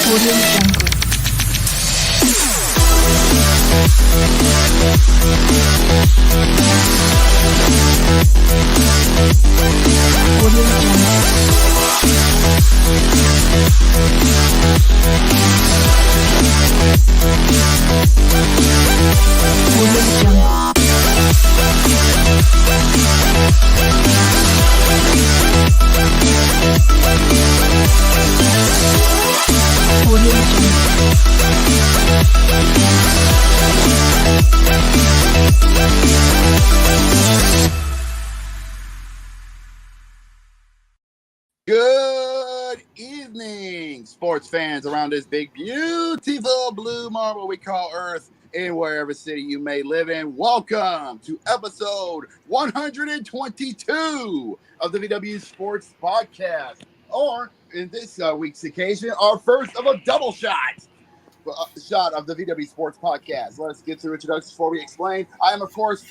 Audio Jungle. Audio Good evening, sports fans around this big, beautiful blue marble we call Earth in wherever city you may live in. Welcome to episode 122 of the VWU Sports Podcast, or in this week's occasion, our first of a double shot of the VW Sports Podcast. Let's get through introductions before we explain. I am, of course,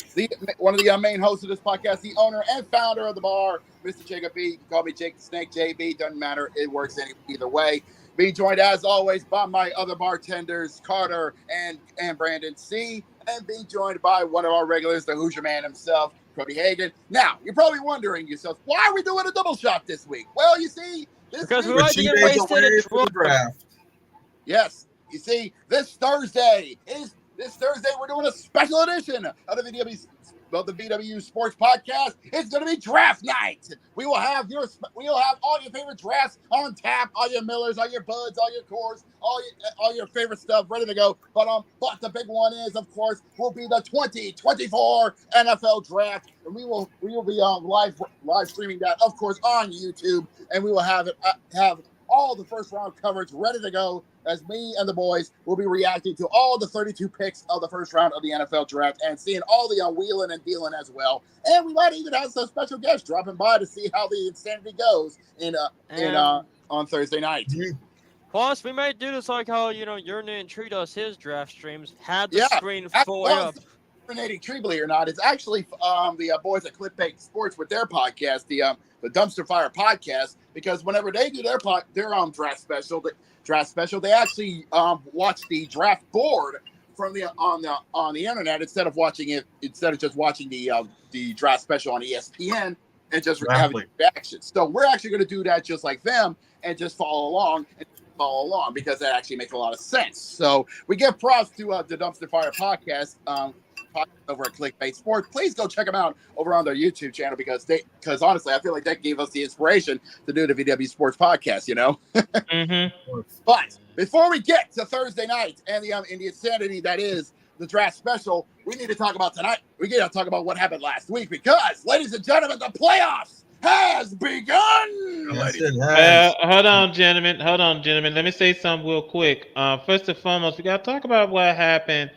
one of the main hosts of this podcast, the owner and founder of the bar, Mr. Jacob B. You can call me Jake the Snake, JB. Doesn't matter. It works either way. Being joined, as always, by my other bartenders, Carter and Brandon C. And being joined by one of our regulars, the Hoosier man himself, Cody Hagan. Now, you're probably wondering yourself, why are we doing a double shot this week? Well, you see, because we like to get wasted in draft. Yes. You see, this Thursday, we're doing a special edition of the VWU Sports Podcast. It's going to be draft night. We will have all your favorite drafts on tap, all your Millers, all your Buds, all your Coors, all your favorite stuff ready to go. But the big one is, of course, will be the 2024 NFL Draft, and we will be live streaming that, of course, on YouTube, and we will have all the first round coverage ready to go, as me and the boys will be reacting to all the 32 picks of the first round of the NFL draft and seeing all the wheeling and dealing as well. And we might even have some special guests dropping by to see how the insanity goes on Thursday night. Plus, we might do this like how, your name treat us his draft streams. Had the screen fully up. Tree, believe it or not, it's actually the boys at Clickbait Sports with their podcast, the Dumpster Fire Podcast, because whenever they do their draft special, they actually watch the draft board from on the internet instead of just watching the draft special on ESPN and just having reactions. So we're actually going to do that just like them and just follow along because that actually makes a lot of sense. So we give props to the Dumpster Fire Podcast over at Clickbait Sports. Please go check them out over on their YouTube channel because honestly, I feel like that gave us the inspiration to do the VW Sports Podcast, Mm-hmm. But before we get to Thursday night and the insanity that is the draft special, we need to talk about tonight. We got to talk about what happened last week because, ladies and gentlemen, the playoffs has begun. Yes, hold on, gentlemen. Let me say something real quick. First and foremost, we got to talk about what happened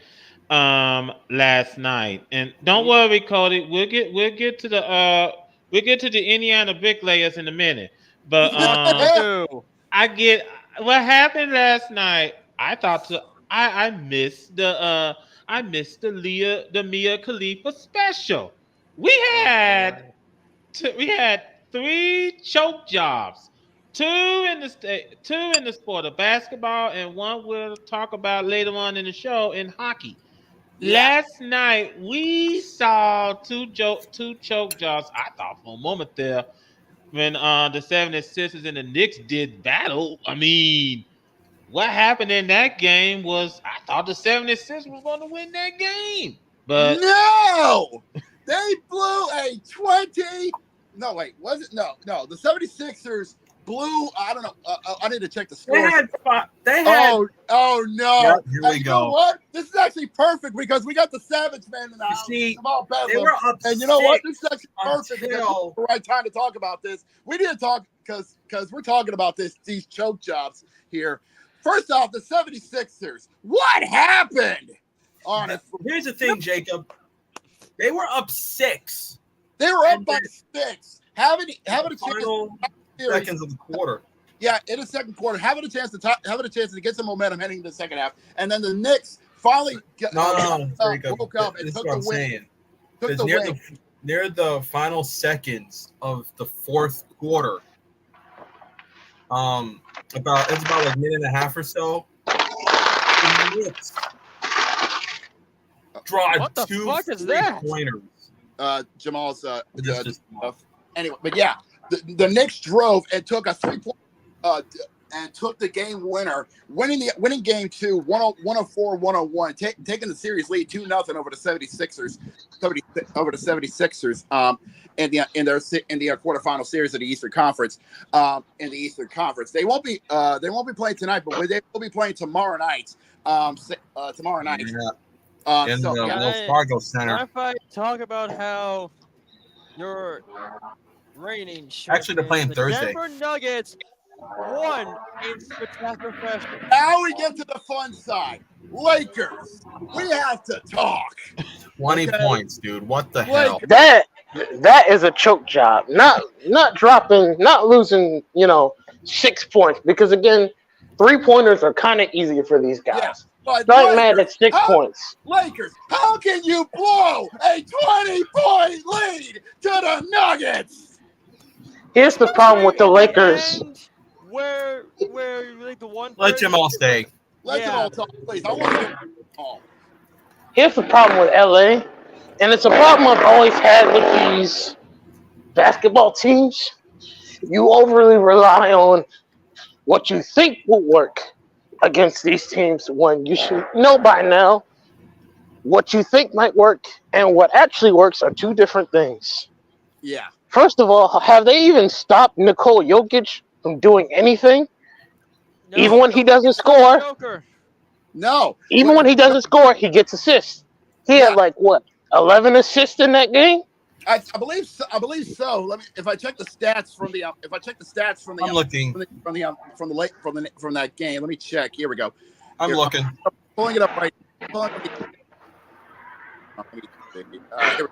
last night, and don't worry, Cody. We'll get to the Indiana bricklayers in a minute. But I get what happened last night. I thought I missed the Mia Khalifa special. We had 3 choke jobs, 2 in the sport of basketball, and one we'll talk about later on in the show in hockey. Last night we saw 2 choke jobs. I thought for a moment there when the 76ers and the Knicks did battle. I mean, what happened in that game was I thought the 76ers was going to win that game. But no! They blew a 20. No, wait, was it? No. The 76ers blew. I don't know. I need to check the score. They had. Oh no! Yep, here we go. You know what? This is actually perfect because we got the Savage Man in the house. See, they were up. And you know what? This is actually perfect. Until... The right time to talk about this. We didn't talk because we're talking about these choke jobs here. First off, the 76ers. What happened? Here's the thing, Jacob. They were up 6. They were up by 6. Having a final seconds of the quarter. Yeah, in the second quarter, having a chance to get some momentum heading into the second half, and then the Knicks finally woke up and took the win. Because near the final seconds of the fourth quarter, about like a minute and a half or so. The Knicks draw What the two fuck is that? pointers. Jamal's Just- anyway, but yeah, the Knicks drove and took a 3-point and took the game winner, winning game 2, 104-101, taking the series lead 2-0 over the 76ers, in the quarterfinal series of the Eastern Conference. In the Eastern Conference, they won't be playing tonight, but they will be playing tomorrow night. Tomorrow night. Yeah. In the Wells Fargo Center. If I talk about how your reigning Actually, they're playing champions, the Thursday. Denver Nuggets won in spectacular fashion. Now we get to the fun side. Lakers. We have to talk. 20 points, dude. What the hell? That is a choke job. Not losing, 6 points, because again, 3-pointers are kind of easier for these guys. Yeah, but Not mad at 6 points. Lakers, how can you blow a 20-point lead to the Nuggets? Here's the problem with the Lakers. And where like the one. Let Jamal stay. Let them all talk, please. I want to hear them all. Here's the problem with LA, and it's a problem I've always had with these basketball teams. You overly rely on what you think will work against these teams when you should know by now what you think might work and what actually works are two different things. Yeah. First of all, have they even stopped Nikola Jokic from doing anything? No, Even when he doesn't score, Joker. No. even when he doesn't score, he gets assists. He had 11 assists in that game. I believe so. Let me. If I check the stats from the. I'm looking. From that game. Let me check. Here we go. I'm looking. I'm pulling it up right. Here we go.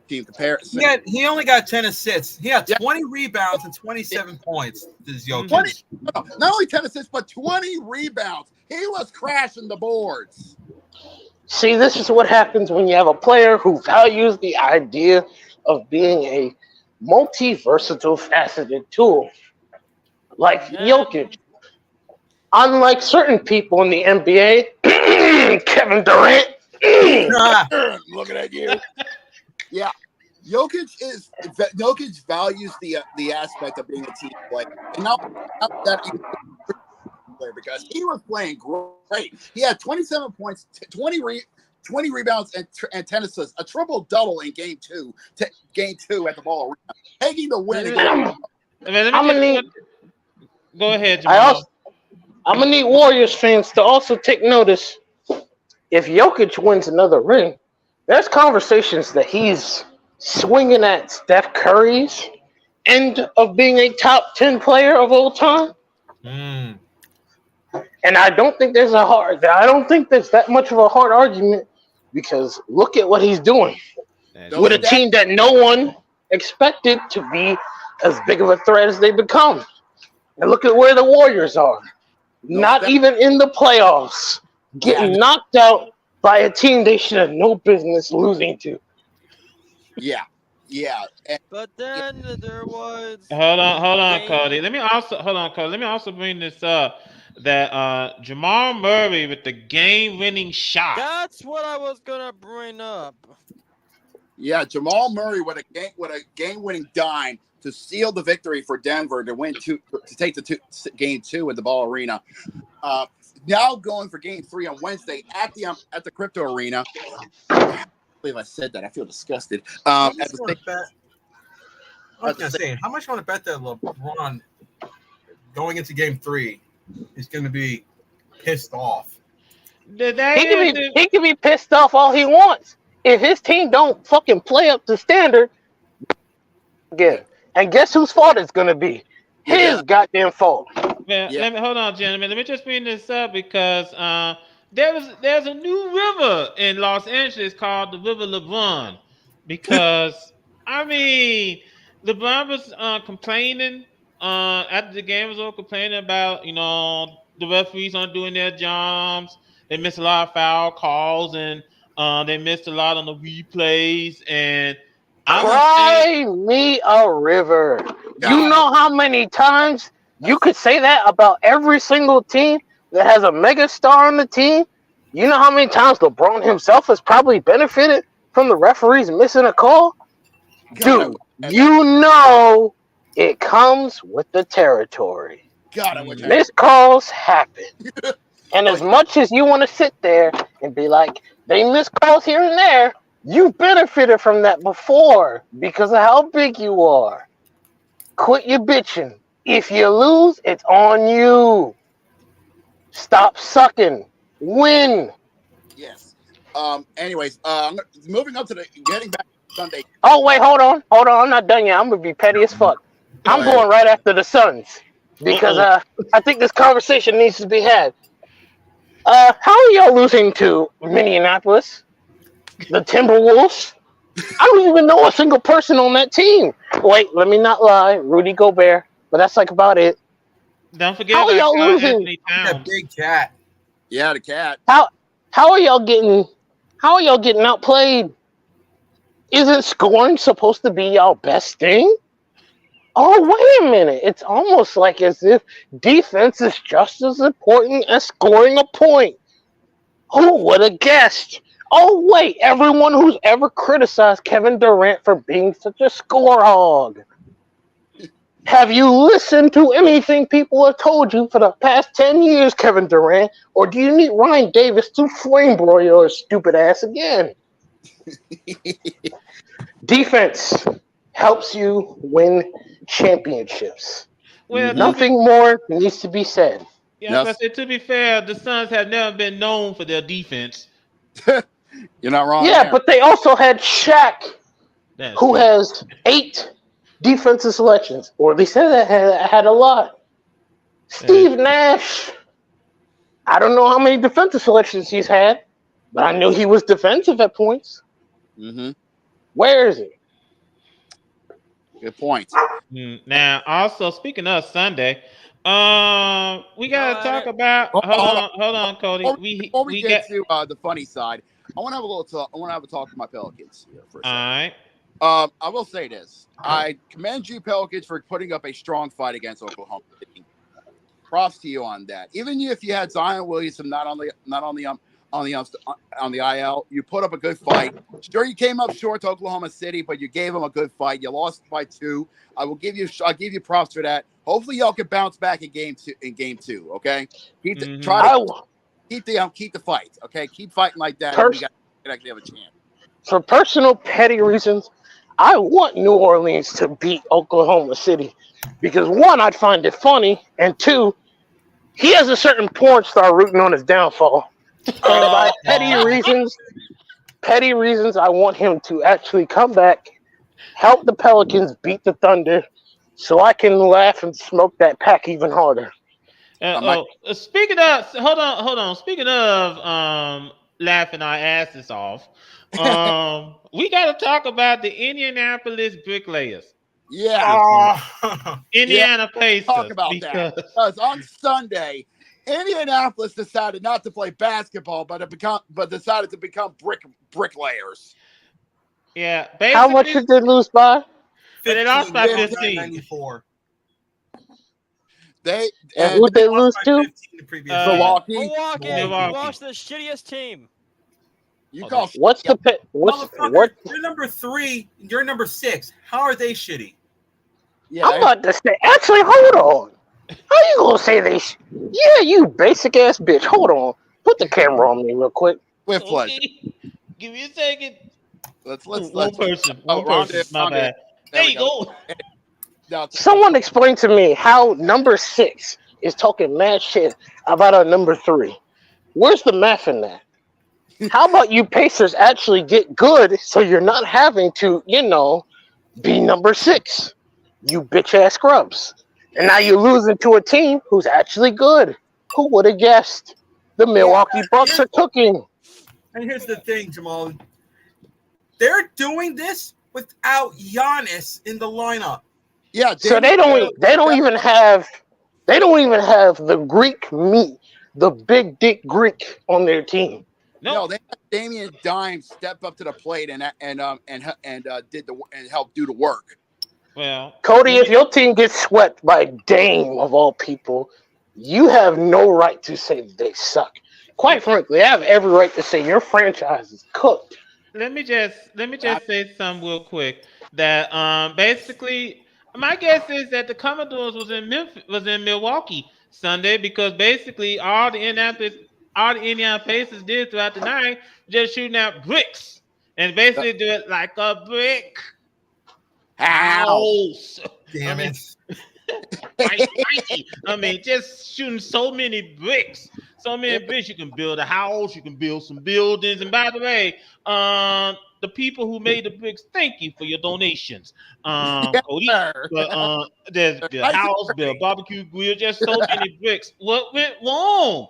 Team comparison. He only got 10 assists. He had 20 rebounds and 27 points. This is Jokic. 20, not only 10 assists, but 20 rebounds. He was crashing the boards. See, this is what happens when you have a player who values the idea of being a multi-versatile, faceted tool. Like Jokic. Unlike certain people in the NBA, Kevin Durant. Looking at you. Yeah. Jokic values the aspect of being a team player. And not that player, because he was playing great. He had 27 points, 20 rebounds, and 10 assists, a triple-double in game two at the Ball Arena, taking the win. Go ahead, Jamal. I'm going to need Warriors fans to also take notice. If Jokic wins another ring, there's conversations that he's swinging at Steph Curry's end of being a top 10 player of all time. And I don't think there's that much of a hard argument, because look at what he's doing with a team that no one expected to be as big of a threat as they become. And look at where the Warriors are. Not even in the playoffs, getting knocked out by a team they should have no business losing to. Yeah. But then there was. Hold on, Cody. Let me also bring this up. That Jamal Murray with the game-winning shot. That's what I was gonna bring up. Yeah, Jamal Murray with a game-winning dime to seal the victory for Denver to take game 2 at the Ball Arena. Now going for game 3 on Wednesday at the Crypto Arena. I believe I said that. I feel disgusted. How much you want to bet that LeBron going into game 3 is going to be pissed off? He can be pissed off all he wants. If his team don't fucking play up to standard, again. And guess whose fault it's going to be? His goddamn fault. Let me hold on, gentlemen. Let me just bring this up because there's a new river in Los Angeles called the River LeBron. Because LeBron was complaining after the game was over, complaining about the referees aren't doing their jobs. They missed a lot of foul calls and they missed a lot on the replays. And Cry me a river. You know how many times You could say that about every single team that has a mega star on the team. You know how many times LeBron himself has probably benefited from the referees missing a call? God, Dude, you know it comes with the territory. God, I wish I Missed calls happen. And as much as you want to sit there and be like, they miss calls here and there, you benefited from that before because of how big you are. Quit your bitching. If you lose, it's on you. Stop sucking. Win. Yes. Anyways, moving up to getting back to Sunday. Oh, wait, hold on. I'm not done yet. I'm going to be petty as fuck. I'm going right after the Suns because I think this conversation needs to be had. How are y'all losing to Minneapolis? The Timberwolves? I don't even know a single person on that team. Wait, let me not lie. Rudy Gobert. But that's like about it. Don't forget How are about y'all Carl losing? Anthony That Towns. big cat. Yeah, the cat. How are y'all getting outplayed? Isn't scoring supposed to be y'all best thing? Oh, wait a minute. It's almost like as if defense is just as important as scoring a point. Who would have guessed? Oh, wait, everyone who's ever criticized Kevin Durant for being such a score hog. Have you listened to anything people have told you for the past 10 years, Kevin Durant? Or do you need Ryan Davis to flame broil your stupid ass again? Defense helps you win championships. Well, Nothing more needs to be said. yeah, but to be fair, the Suns have never been known for their defense. You're not wrong. Yeah, there. but they also had Shaq, who has 8 defensive selections, or they said that had a lot. Steve Nash, I don't know how many defensive selections he's had, but I knew he was defensive at points. Mm-hmm. Where is he? Good point. Now, also speaking of Sunday, we gotta talk about. Hold on, Cody. Before we get to the funny side, I want to have a little talk. I want to have a talk with my Pelicans here for a second. All right. I will say this: I commend you, Pelicans, for putting up a strong fight against Oklahoma City. Props to you on that. Even if you had Zion Williamson not on the IL, you put up a good fight. Sure, you came up short to Oklahoma City, but you gave them a good fight. You lost by 2. I'll give you props for that. Hopefully, y'all can bounce back in game 2. Okay, keep the fight. Okay, keep fighting like that. And we got to actually have a chance. For personal petty reasons, I want New Orleans to beat Oklahoma City because 1, I'd find it funny, and 2, he has a certain porn star rooting on his downfall. And by petty reasons, I want him to actually come back, help the Pelicans beat the Thunder, so I can laugh and smoke that pack even harder. Speaking of, hold on. Speaking of laughing our asses off, we got to talk about the Indianapolis Bricklayers. Yeah. Indiana Pacers. Talk about that. Because on Sunday, Indianapolis decided not to play basketball, but decided to become bricklayers. Yeah. How much did they lose by? They lost by 15. 94. And who they lose to? Milwaukee. You lost the shittiest team. What's the what? You're number 3. You're number 6. How are they shitty? Yeah, I'm about to say. Actually, hold on. How you gonna say they? Yeah, you basic ass bitch. Hold on. Put the camera on me real quick. With pleasure. Give me a second. Let's one person. My bad. There you go. Someone explain to me how number 6 is talking mad shit about our number 3. Where's the math in that? How about you Pacers actually get good so you're not having to, be number 6? You bitch ass scrubs. And now you're losing to a team who's actually good. Who would have guessed? The Milwaukee Bucks are cooking. And here's the thing, Jamal. They're doing this without Giannis in the lineup. Yeah. So they don't even have the Greek meat, the big dick Greek on their team. No, they had Damian Dime step up to the plate and help do the work. Well, Cody, if your team gets swept by Dame of all people, you have no right to say that they suck. Quite frankly, I have every right to say your franchise is cooked. let me just say something real quick. That basically my guess is that the Commodores was in Milwaukee Sunday because basically all the Indiana Pacers did throughout the night just shooting out bricks and basically do it like a brick How? house. I Damn mean, it. Mikey. I mean, just shooting so many bricks. So many bricks. You can build a house. You can build some buildings. And by the way, the people who made the bricks, thank you for your donations. Yes, Cody. sir. But there's the Nice and house, the dirty. barbecue grill, just so many bricks. What went wrong?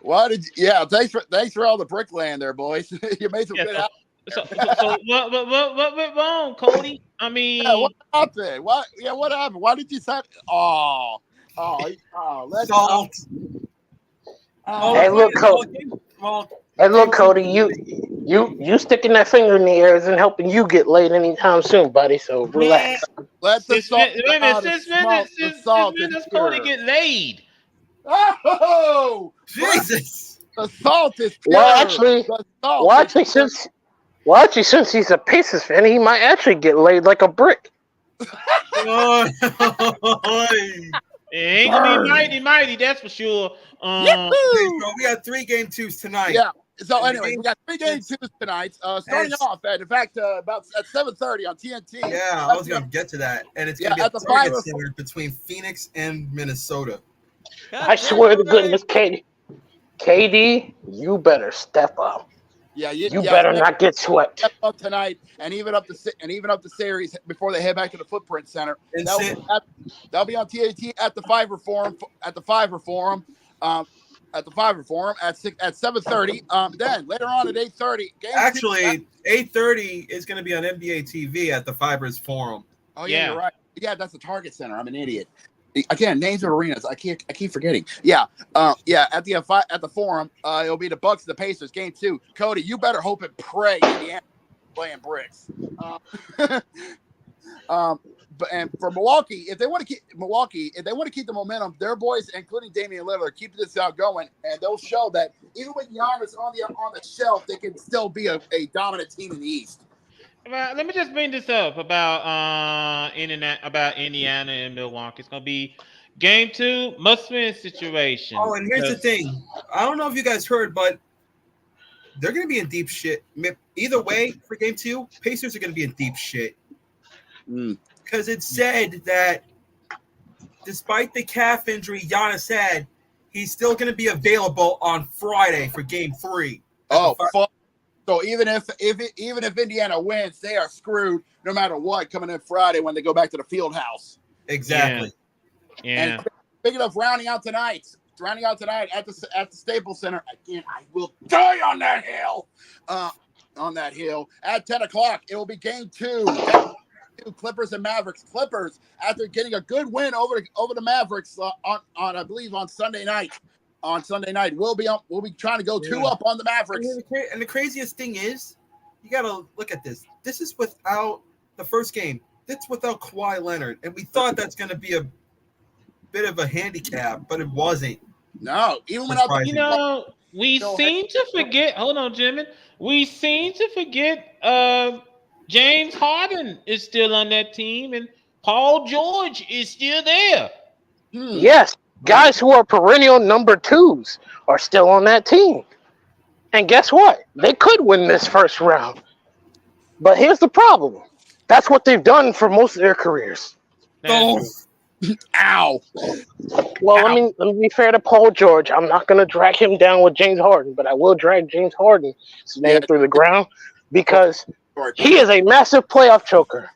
Why did you, yeah, thanks for all the brickland there, boys. You made some Yeah, good so out. so what went wrong, Cody? I Yeah, what mean, happened? What happened? Why did you say let's Salt. Well, Hey, the oh, point look, is, Cody. well, Hey, game look, two. Cody. You sticking that finger in the air isn't helping you get laid anytime soon, buddy. So man, relax. let the since salt when, wait a minute, out and since when smoke. did The since salt when is does Cody pure. get laid? Oh, Jesus. the salt is Well, pure. actually, The salt well, is actually, pure. since he's a Pacers fan, he might actually get laid like a brick. Oy. It ain't gonna be mighty, that's for sure. Okay, Yahoo! so we got 3 game twos tonight. Yeah. So, And the anyways, game- we got three game it's- twos tonight. Starting it's- off at, in fact, about at 7:30 on TNT. Yeah, I was gonna get to that, and it's gonna Yeah, be a at the Target 5 Center between Phoenix and Minnesota. God I damn swear it, to Ray. goodness, KD, you better step up. Yeah, You better not get swept. step up tonight and even up the series before they head back to the Footprint Center. And That'll be on TAT at the Fiverr Forum at the Fiverr Forum. At the Fiverr Forum at 7:30. Then later on at 8:30. actually, 8:30 is going to be on NBA TV at the Fibers Forum. Oh yeah, Yeah. you're right. Yeah, that's the Target Center. I'm an idiot. Again, names of arenas. I keep forgetting. Yeah. At the Forum, it'll be the Bucks and the Pacers game 2. Cody, you better hope and pray Indiana playing bricks. But and for Milwaukee, if they want to keep the momentum, their boys, including Damian Lillard, keep this out going, and they'll show that even with Giannis on the shelf, they can still be a dominant team in the East. Well, let me just bring this up about Indiana and Milwaukee. It's gonna be game 2, must-win situation. Oh, and here's the thing. I don't know if you guys heard, but they're going to be in deep shit. Either way, for game 2, Pacers are going to be in deep shit. Because it said that despite the calf injury Giannis had, he's still going to be available on Friday for game 3. Oh, fuck. So even if Indiana wins, they are screwed no matter what coming in Friday when they go back to the field house. Exactly. Yeah. And speaking of rounding out tonight at the Staples Center again. I will die on that hill. At 10 o'clock, it will be game 2. Clippers and Mavericks. Clippers, after getting a good win over the Mavericks on I believe on Sunday night. We'll be trying to go 2 up on the Mavericks. And the craziest thing is, you got to look at this. This is without the first game. That's without Kawhi Leonard, and we thought that's going to be a bit of a handicap, but it wasn't. No, even without we seem to forget. Hold on, Jimmy. We seem to forget. James Harden is still on that team, and Paul George is still there. Yes, guys who are perennial number 2s are still on that team. And guess what? They could win this first round. But here's the problem. That's what they've done for most of their careers. Oh. Ow. Well, let me be fair to Paul George. I'm not going to drag him down with James Harden, but I will drag James Harden's name through the ground because he is a massive playoff choker.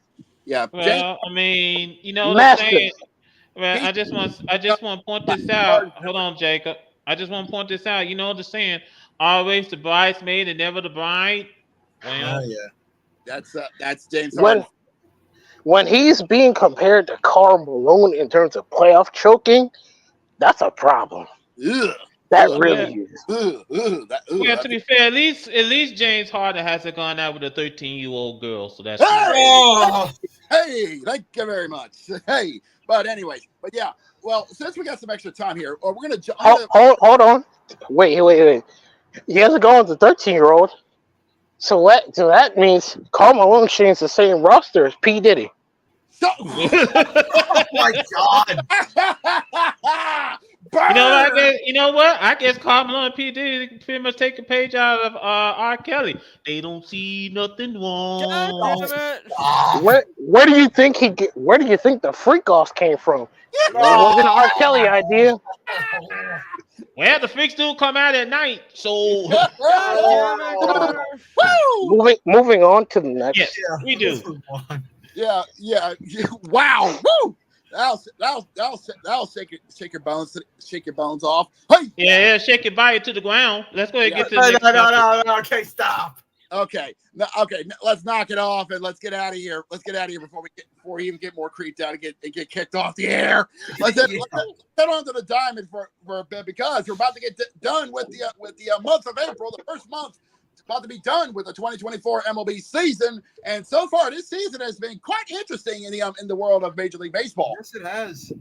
Yeah. Well, I mean, Massive. Well, I just want to point this out. Hold on, Jacob. I just want to point this out. You know the saying, always the bridesmaid and never the bride. Well, Yeah. That's James Harden. When he's being compared to Karl Malone in terms of playoff choking, that's a problem. Ugh. That Ugh. really is. Well, to be fair, at least James Harden hasn't gone out with a 13-year-old girl, so that's Hey! Oh, Hey, thank you very much. Hey, but anyways, but yeah. Well, since we got some extra time here, we're gonna. Hold on. Wait. He hasn't gone with the 13-year-old. So that means Karl Malone shares the same roster as P. Diddy. So, oh my God. You know what? I guess Carmelo and P. Diddy pretty much take a page out of R. Kelly. They don't see nothing God wrong. damn it! Where do you think where do you think the freak offs came from? It wasn't an R. Kelly idea. Well, the freaks do come out at night, so God damn it, Connor! Woo! Moving on to the next. yes, we do. Yeah. Wow. Woo! That'll shake your bones off. Hey. Yeah, shake your body to the ground. Let's go ahead and get to the next topic. No. Okay, stop. Okay. Let's knock it off and let's get out of here. Let's get out of here before we even get more creeped out and get kicked off the air. Let's head on to the diamond for a bit because we're about to get done with the month of April, the first month. It's about to be done with the 2024 MLB season, and so far this season has been quite interesting in the world of Major League Baseball. Yes, it has.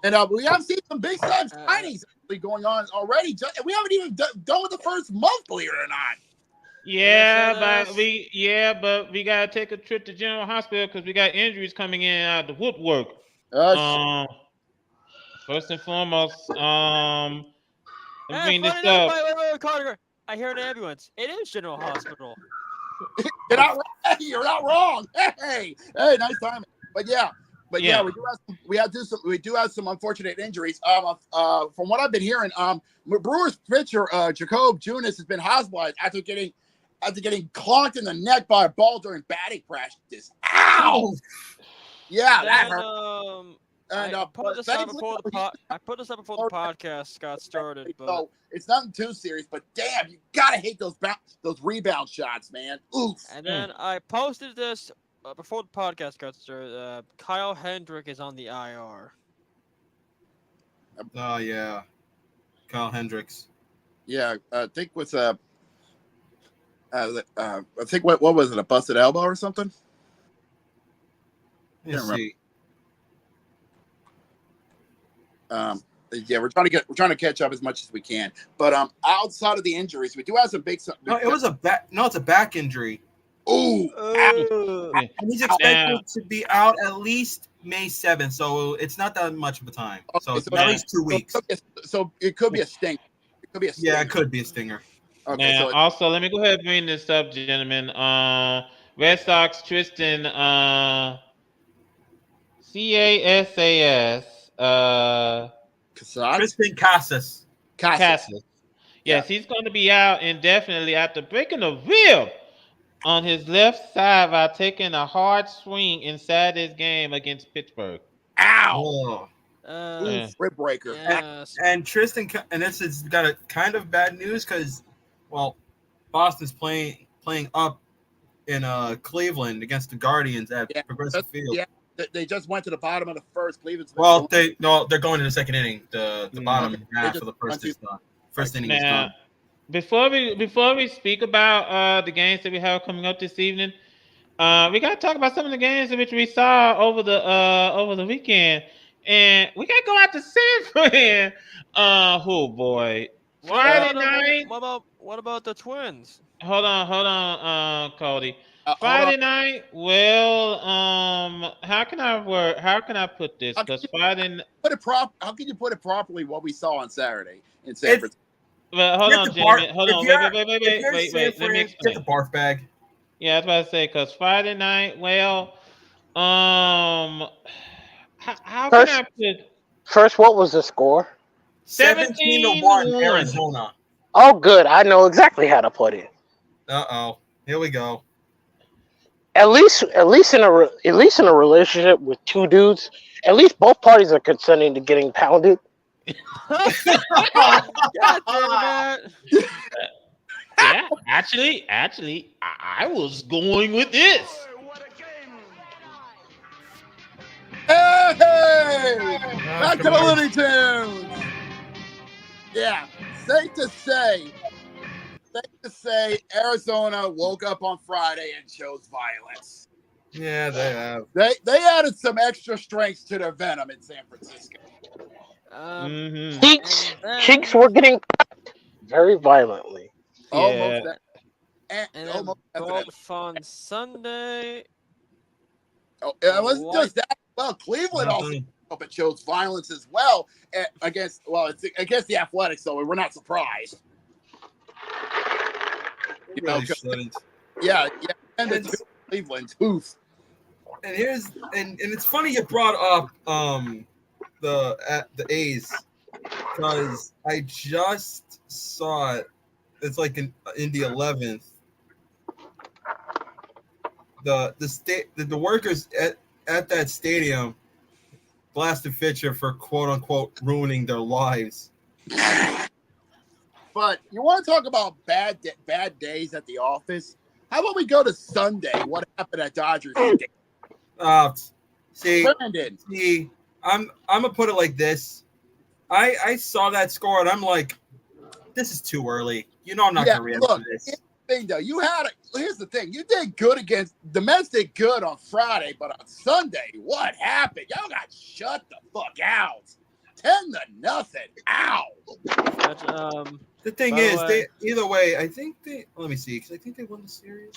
And we have seen some big time signings going on already. We haven't even done with the first month, believe it or not. Yeah, but we gotta take a trip to General Hospital because we got injuries coming in out of the woodwork. First and foremost, Hey, this funny enough, up. wait, Connor. I hear an ambulance. It is General Hospital. You're not wrong. Hey, nice timing. But yeah, we do have some unfortunate injuries. From what I've been hearing, Brewers pitcher Jacob Junis has been hospitalized after getting clonked in the neck by a ball during batting practice. Ow! Yeah, that hurt. And I put this up before the podcast got started. But so it's nothing too serious. But damn, you gotta hate those rebound shots, man. Oof. And then I posted this before the podcast got started. Kyle Hendrick is on the IR. Oh yeah, Kyle Hendricks. Yeah, I think I think what was it? A busted elbow or something? Let's see. Yeah, we're trying to catch up as much as we can. But outside of the injuries, we do have some big. No, it was a back. No, it's a back injury. Ooh, and he's expected to be out at least May 7th, so it's not that much of a time. So it's at least 2 weeks. So it could be a sting. Yeah, it could be a stinger. Okay. Now, also, let me go ahead and bring this up, gentlemen. Red Sox Tristan Tristan Casas. Yes, he's going to be out indefinitely after breaking a rib on his left side by taking a hard swing inside this game against Pittsburgh. Ow! Rib breaker. Yes. And Tristan, and this has got a kind of bad news because, well, Boston's playing up in Cleveland against the Guardians at Progressive Field. Yeah, they just went to the bottom of the first. Cleveland's well, they're going to the second inning. The bottom half of the first is done. First inning is done. Before we speak about the games that we have coming up this evening, we got to talk about some of the games in which we saw over the weekend, and we got to go out to San Fran. Oh boy, Friday night. What about the Twins? Hold on, Cody. Friday night. Well, how can I put this? Because Friday. How can you put it properly? What we saw on Saturday in San Francisco. Well, hold on, gentlemen. Hold on. Wait. Let me explain. Get the barf bag. Yeah, I was about to say because Friday night. Well, how can I put? First, what was the score? 17-1 Arizona. Oh, good. I know exactly how to put it. Here we go. At least in a relationship with two dudes, at least both parties are consenting to getting pounded. God damn it. Yeah, actually, I was going with this. Hey! Back to the Looney Tunes. Yeah, safe to say, Arizona woke up on Friday and chose violence. Yeah, they have. They added some extra strength to their venom in San Francisco. Cheeks were getting cracked very violently. Almost Yeah. that. And then Almost definitely. both on Sunday. Oh, it wasn't just that. Well, Cleveland also up and chose violence as well against the Athletics, so we're not surprised. You know, yeah, and the Cleveland Hoof. And and it's funny you brought up the A's because I just saw it. It's like in the 11th. The workers at that stadium blasted Fisher for quote unquote ruining their lives. But you want to talk about bad days at the office? How about we go to Sunday? What happened at Dodgers Stadium? Brandon. I'm gonna put it like this. I saw that score and I'm like, this is too early. You know I'm not gonna react to this. Thing though, here's the thing. You did good against the Mets did good on Friday, but on Sunday, what happened? Y'all got shut the fuck out. 10-0. Ow. The thing is, either way, I think let me see, because I think they won the series.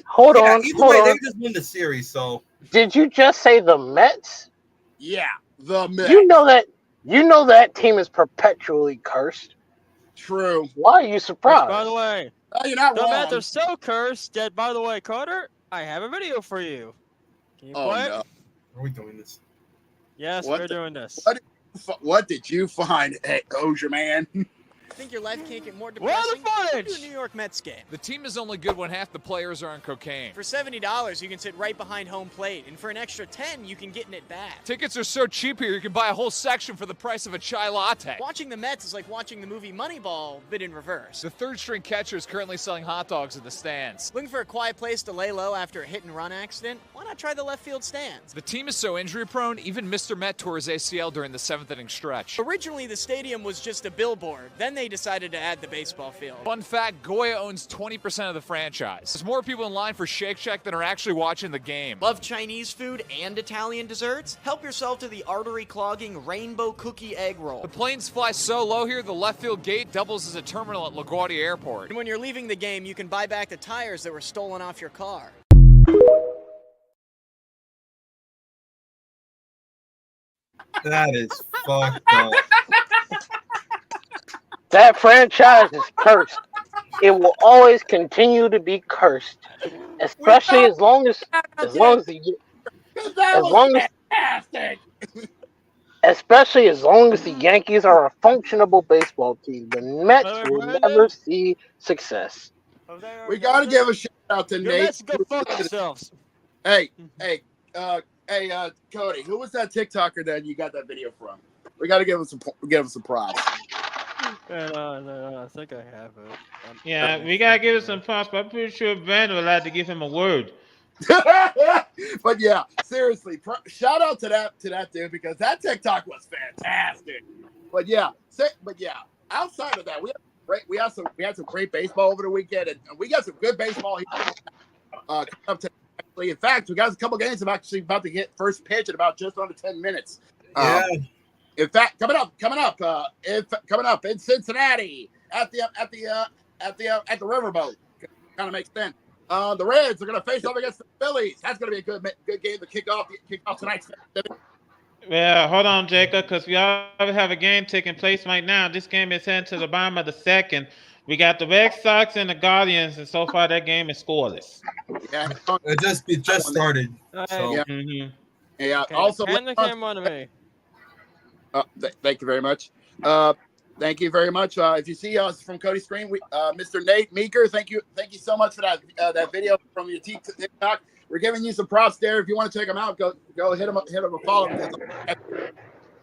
Hold on. Either way, they just won the series, so. Did you just say the Mets? Yeah, the Mets. You know that team is perpetually cursed. True. Why are you surprised? By the way, you're not the wrong. Mets are so cursed that, by the way, Carter, I have a video for you. Can you play it? Are we doing this? Yes, we're doing this. What did you find, Osier man? Think your life can't get more depressing? What to a New York Mets game. The team is only good when half the players are on cocaine. For $70, you can sit right behind home plate, and for an extra $10, you can get in at bat. Tickets are so cheap here, you can buy a whole section for the price of a chai latte. Watching the Mets is like watching the movie Moneyball, but in reverse. The third-string catcher is currently selling hot dogs in the stands. Looking for a quiet place to lay low after a hit-and-run accident? Why not try the left field stands? The team is so injury-prone, even Mr. Met tore his ACL during the seventh-inning stretch. Originally, the stadium was just a billboard. Then they decided to add the baseball field. Fun fact, Goya owns 20% of the franchise. There's more people in line for Shake Shack than are actually watching the game. Love Chinese food and Italian desserts? Help yourself to the artery-clogging rainbow cookie egg roll. The planes fly so low here, the left field gate doubles as a terminal at LaGuardia Airport. And when you're leaving the game, you can buy back the tires that were stolen off your car. That is fucked up. That franchise is cursed. It will always continue to be cursed, especially as long as the Yankees are a functionable baseball team. The Mets will never see success. We got to give a shout out to Nate. Mets go fuck themselves. Hey, Cody, who was that TikToker that you got that video from? We got to give him some props. I think I have it. Yeah, we gotta give it some props, but I'm pretty sure Brandon would like to give him a word. But yeah, seriously, shout out to that dude because that TikTok was fantastic. But yeah, outside of that, we had some great baseball over the weekend, and we got some good baseball here. In fact, we got a couple games about to get first pitch in about just under 10 minutes. Yeah. In fact, coming up in Cincinnati at the Riverboat, kind of makes sense. The Reds are going to face off against the Phillies. That's going to be a good game to kick off tonight's. Well, hold on, Jacob, because we already have a game taking place right now. This game is heading to the bottom of the second. We got the Red Sox and the Guardians, and so far that game is scoreless. Yeah, it just started. So. Yeah. Mm-hmm. Yeah. Okay, Also, hand the camera to me. Thank you very much. Thank you very much. If you see us from Cody's screen, Mr. Nate Meeker, thank you so much for that video from your TikTok. We're giving you some props there. If you want to check them out, go hit him a follow.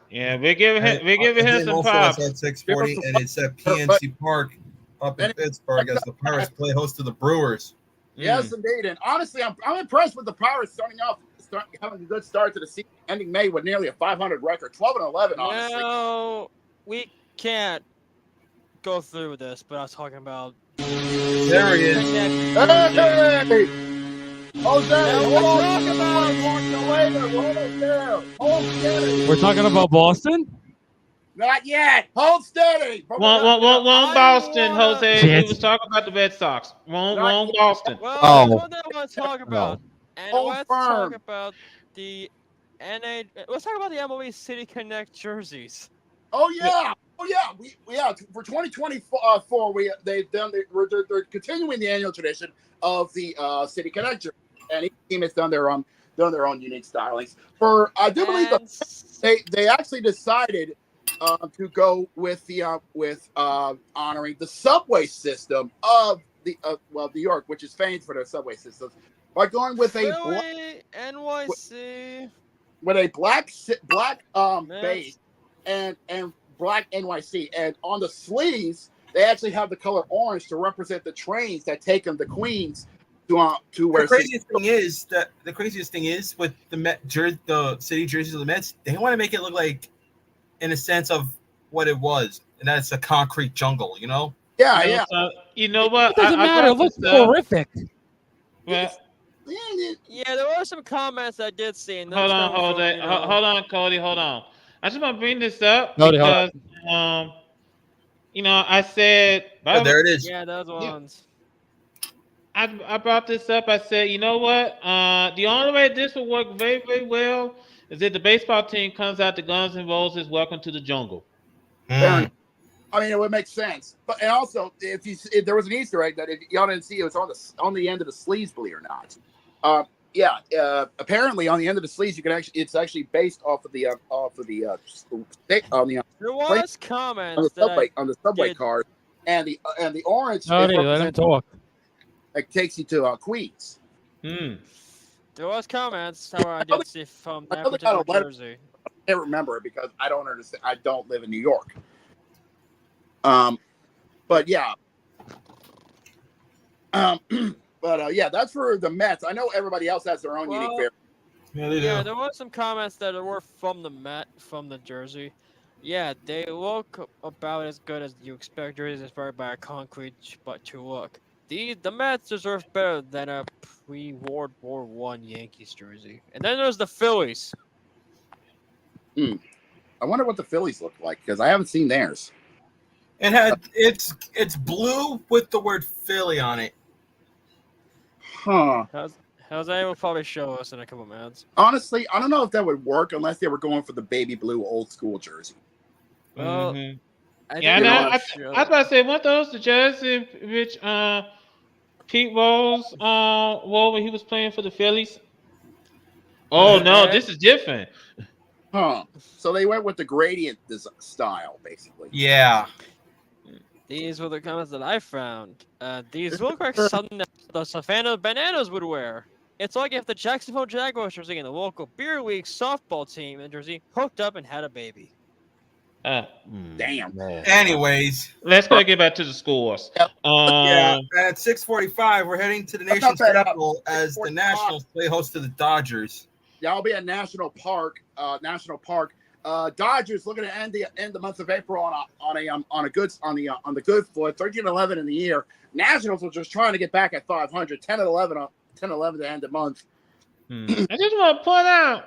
Yeah, we're giving him some props. At 6:40, and it's at PNC Park up in Pittsburgh as the Pirates play host to the Brewers. Yes, indeed. And honestly, I'm impressed with the Pirates having a good start to the season, ending May with nearly a 500 record, 12-11. Honestly, can't go through with this, but I was talking about. There he is. Hey! Jose, Now hold on. talk about. We're almost there. Hold steady. We're talking about Boston? Not yet. Hold steady. Wrong I Boston, wanna- Jose. Shit. We was talking about the Red Sox. Wrong Not yet. Boston. Well, Oh. that's one thing I want to talk about. And Hold let's firm. talk about the Let's talk about the MLB City Connect jerseys. Oh yeah. For 2024, they're continuing the annual tradition of the City Connect, and each team has done their own unique stylings. I do believe they actually decided to go with honoring the subway system of New York, which is famed for their subway systems, by going with NYC black Man. base and black NYC, and on the sleeves they actually have the color orange to represent the trains that take them to Queens to where. The craziest thing is with the city jerseys of the Mets, they want to make it look like, in a sense of what it was, and that's a concrete jungle, you know? Yeah. You know what? It doesn't matter. It looks horrific. Well, Yeah, there were some comments I did see. And hold on, Cody. Hold on. I just want to bring this up because, I said. Oh, there it is. Yeah, those ones. I brought this up. I said, you know what? The only way this will work very, very well is if the baseball team comes out to Guns N' Roses, "Welcome to the Jungle." I mean, it would make sense. But and also, if there was an Easter egg that if y'all didn't see, it was on the end of the sleeves, believe it or not. Apparently on the end of the sleeves, it's actually based off of the There was comments on the subway cars, and the orange. Let him talk. It takes you to Queens. There was comments. However, I did see from that particular jersey. I can't remember it because I don't understand. I don't live in New York. But yeah. That's for the Mets. I know everybody else has their own unique variant. Yeah, they do. Yeah, there was some comments that were from the jersey. Yeah, they look about as good as you expect jerseys inspired by a concrete but to look. The Mets deserve better than a pre-World War I Yankees jersey. And then there's the Phillies. I wonder what the Phillies look like because I haven't seen theirs. It's blue with the word Philly on it. Huh. Jose will probably show us in a couple minutes. Honestly, I don't know if that would work unless they were going for the baby blue old school jersey. Well, I was about to say, weren't those the jersey which Pete Rose wore when he was playing for the Phillies? Oh no, this is different. Huh. So they went with the gradient style, basically. Yeah. These were the comments that I found. These look like something that the Savannah Bananas would wear. It's like if the Jacksonville Jaguars jersey and the local beer league softball team in Jersey hooked up and had a baby. Damn. Anyways, let's go get back to the scores. At 6:45, we're heading to the nation's capital as the Nationals play host to the Dodgers. Yeah, I'll be at National Park. Dodgers looking to end the month of April on the good foot, 13-11 in the year. Nationals are just trying to get back at 500, 10-11 to end the month. I just want to point out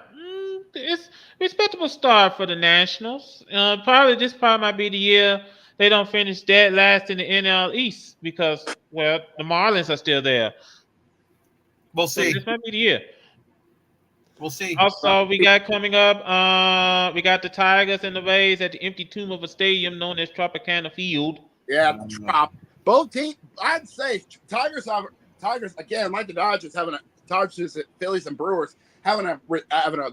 it's a respectable start for the Nationals. This might be the year they don't finish dead last in the NL East because the Marlins are still there. We'll see. So this might be the year. We'll see. Also, we got coming up, we got the Tigers and the Rays at the empty tomb of a stadium known as Tropicana Field. Yeah, Trop. Both teams, I'd say Tigers again, like the Dodgers, Dodgers, Phillies, and Brewers having a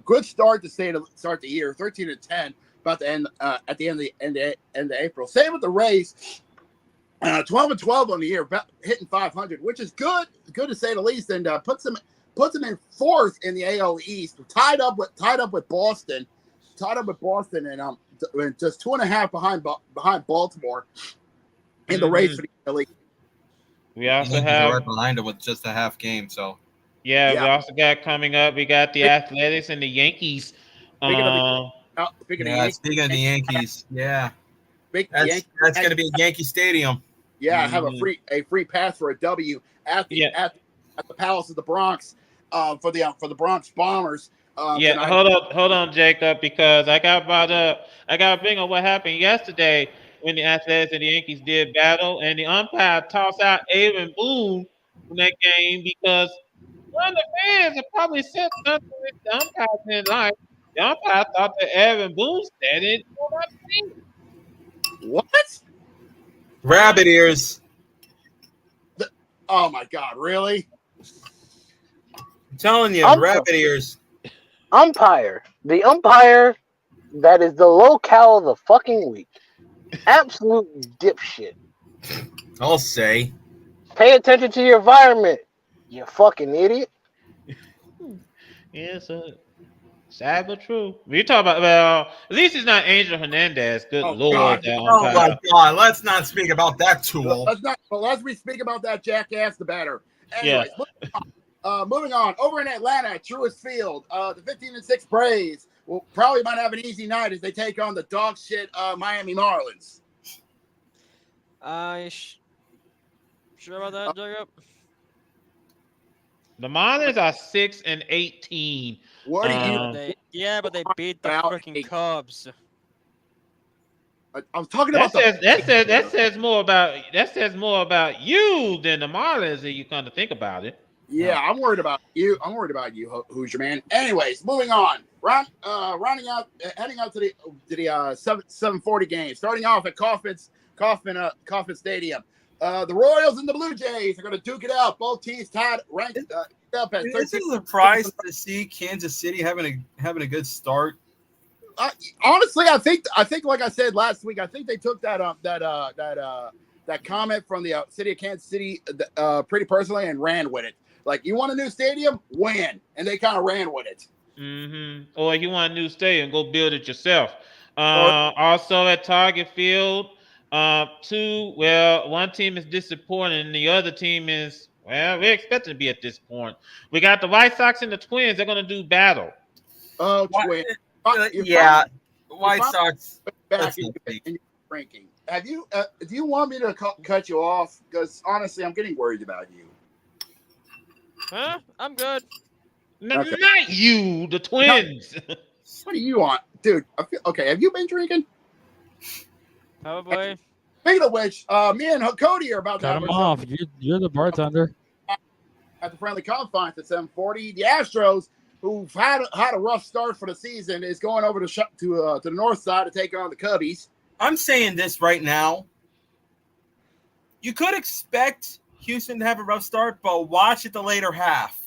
good start to start the year, 13-10, about to end at the end of April. Same with the Rays, 12-12 on the year, hitting 500, which is good to say the least, and puts them in fourth in the AL East, tied up with Boston, and just 2.5 behind Baltimore in the race for the AL East. We also have right behind them with just a half game. So we also got coming up. We got the Athletics and the Yankees. Speaking of the Yankees, Speaking That's going to be Yankee Stadium. Yeah, have a free pass for a W at the Palace of the Bronx for the Bronx Bombers. Tonight. hold on, Jacob, because I got brought up. I got to bring up what happened yesterday when the Athletics and the Yankees did battle, and the umpire tossed out Aaron Boone from that game because one of the fans had probably said something that the umpire didn't like. The umpire thought that Aaron Boone said it. What? Rabbit ears. Oh my God! Really? I'm telling you, rabbit ears. Umpire. The umpire that is the locale of the fucking week. Absolute dipshit. I'll say. Pay attention to your environment, you fucking idiot. Yeah, so sad but true. We talk about at least it's not Angel Hernandez. Good Lord, that umpire. Oh my God! Let's not speak about that tool. Let's we speak about that jackass, the better. Anyways, moving on. Over in Atlanta at Truist Field, the 15-6 Braves will probably might have an easy night as they take on the dog shit Miami Marlins. Sure about that, Jacob? The Marlins are 6-18. What do you? But they beat the freaking Cubs. I'm talking about that says more about you than the Marlins if you come to think about it. Yeah, I'm worried about you. I'm worried about you, Hoosier man. Anyways, moving on. Heading out to the 7:40 game. Starting off at Kauffman Stadium. The Royals and the Blue Jays are going to duke it out. Both teams tied, ranked up at 13. Is it a surprise to see Kansas City having a good start? Honestly, I think like I said last week, I think they took that comment from the city of Kansas City pretty personally and ran with it. Like, you want a new stadium? Win. And they kind of ran with it. Mm-hmm. Or you want a new stadium, go build it yourself. Also at Target Field, one team is disappointing and the other team is, we're expecting to be at this point. We got the White Sox and the Twins. They're going to do battle. Oh, Twins. White Sox. Back in your ranking. Have you? Do you want me to cut you off? Because honestly, I'm getting worried about you. Huh? I'm good. Not you, the Twins. What do you want, dude? Okay. Have you been drinking? Probably. Speaking of which, me and Cody are about to cut him off. You're the bartender. At the friendly confines at 7:40, the Astros, who've had a rough start for the season, is going over to the north side to take on the Cubbies. I'm saying this right now. You could expect Houston to have a rough start, but watch it the later half.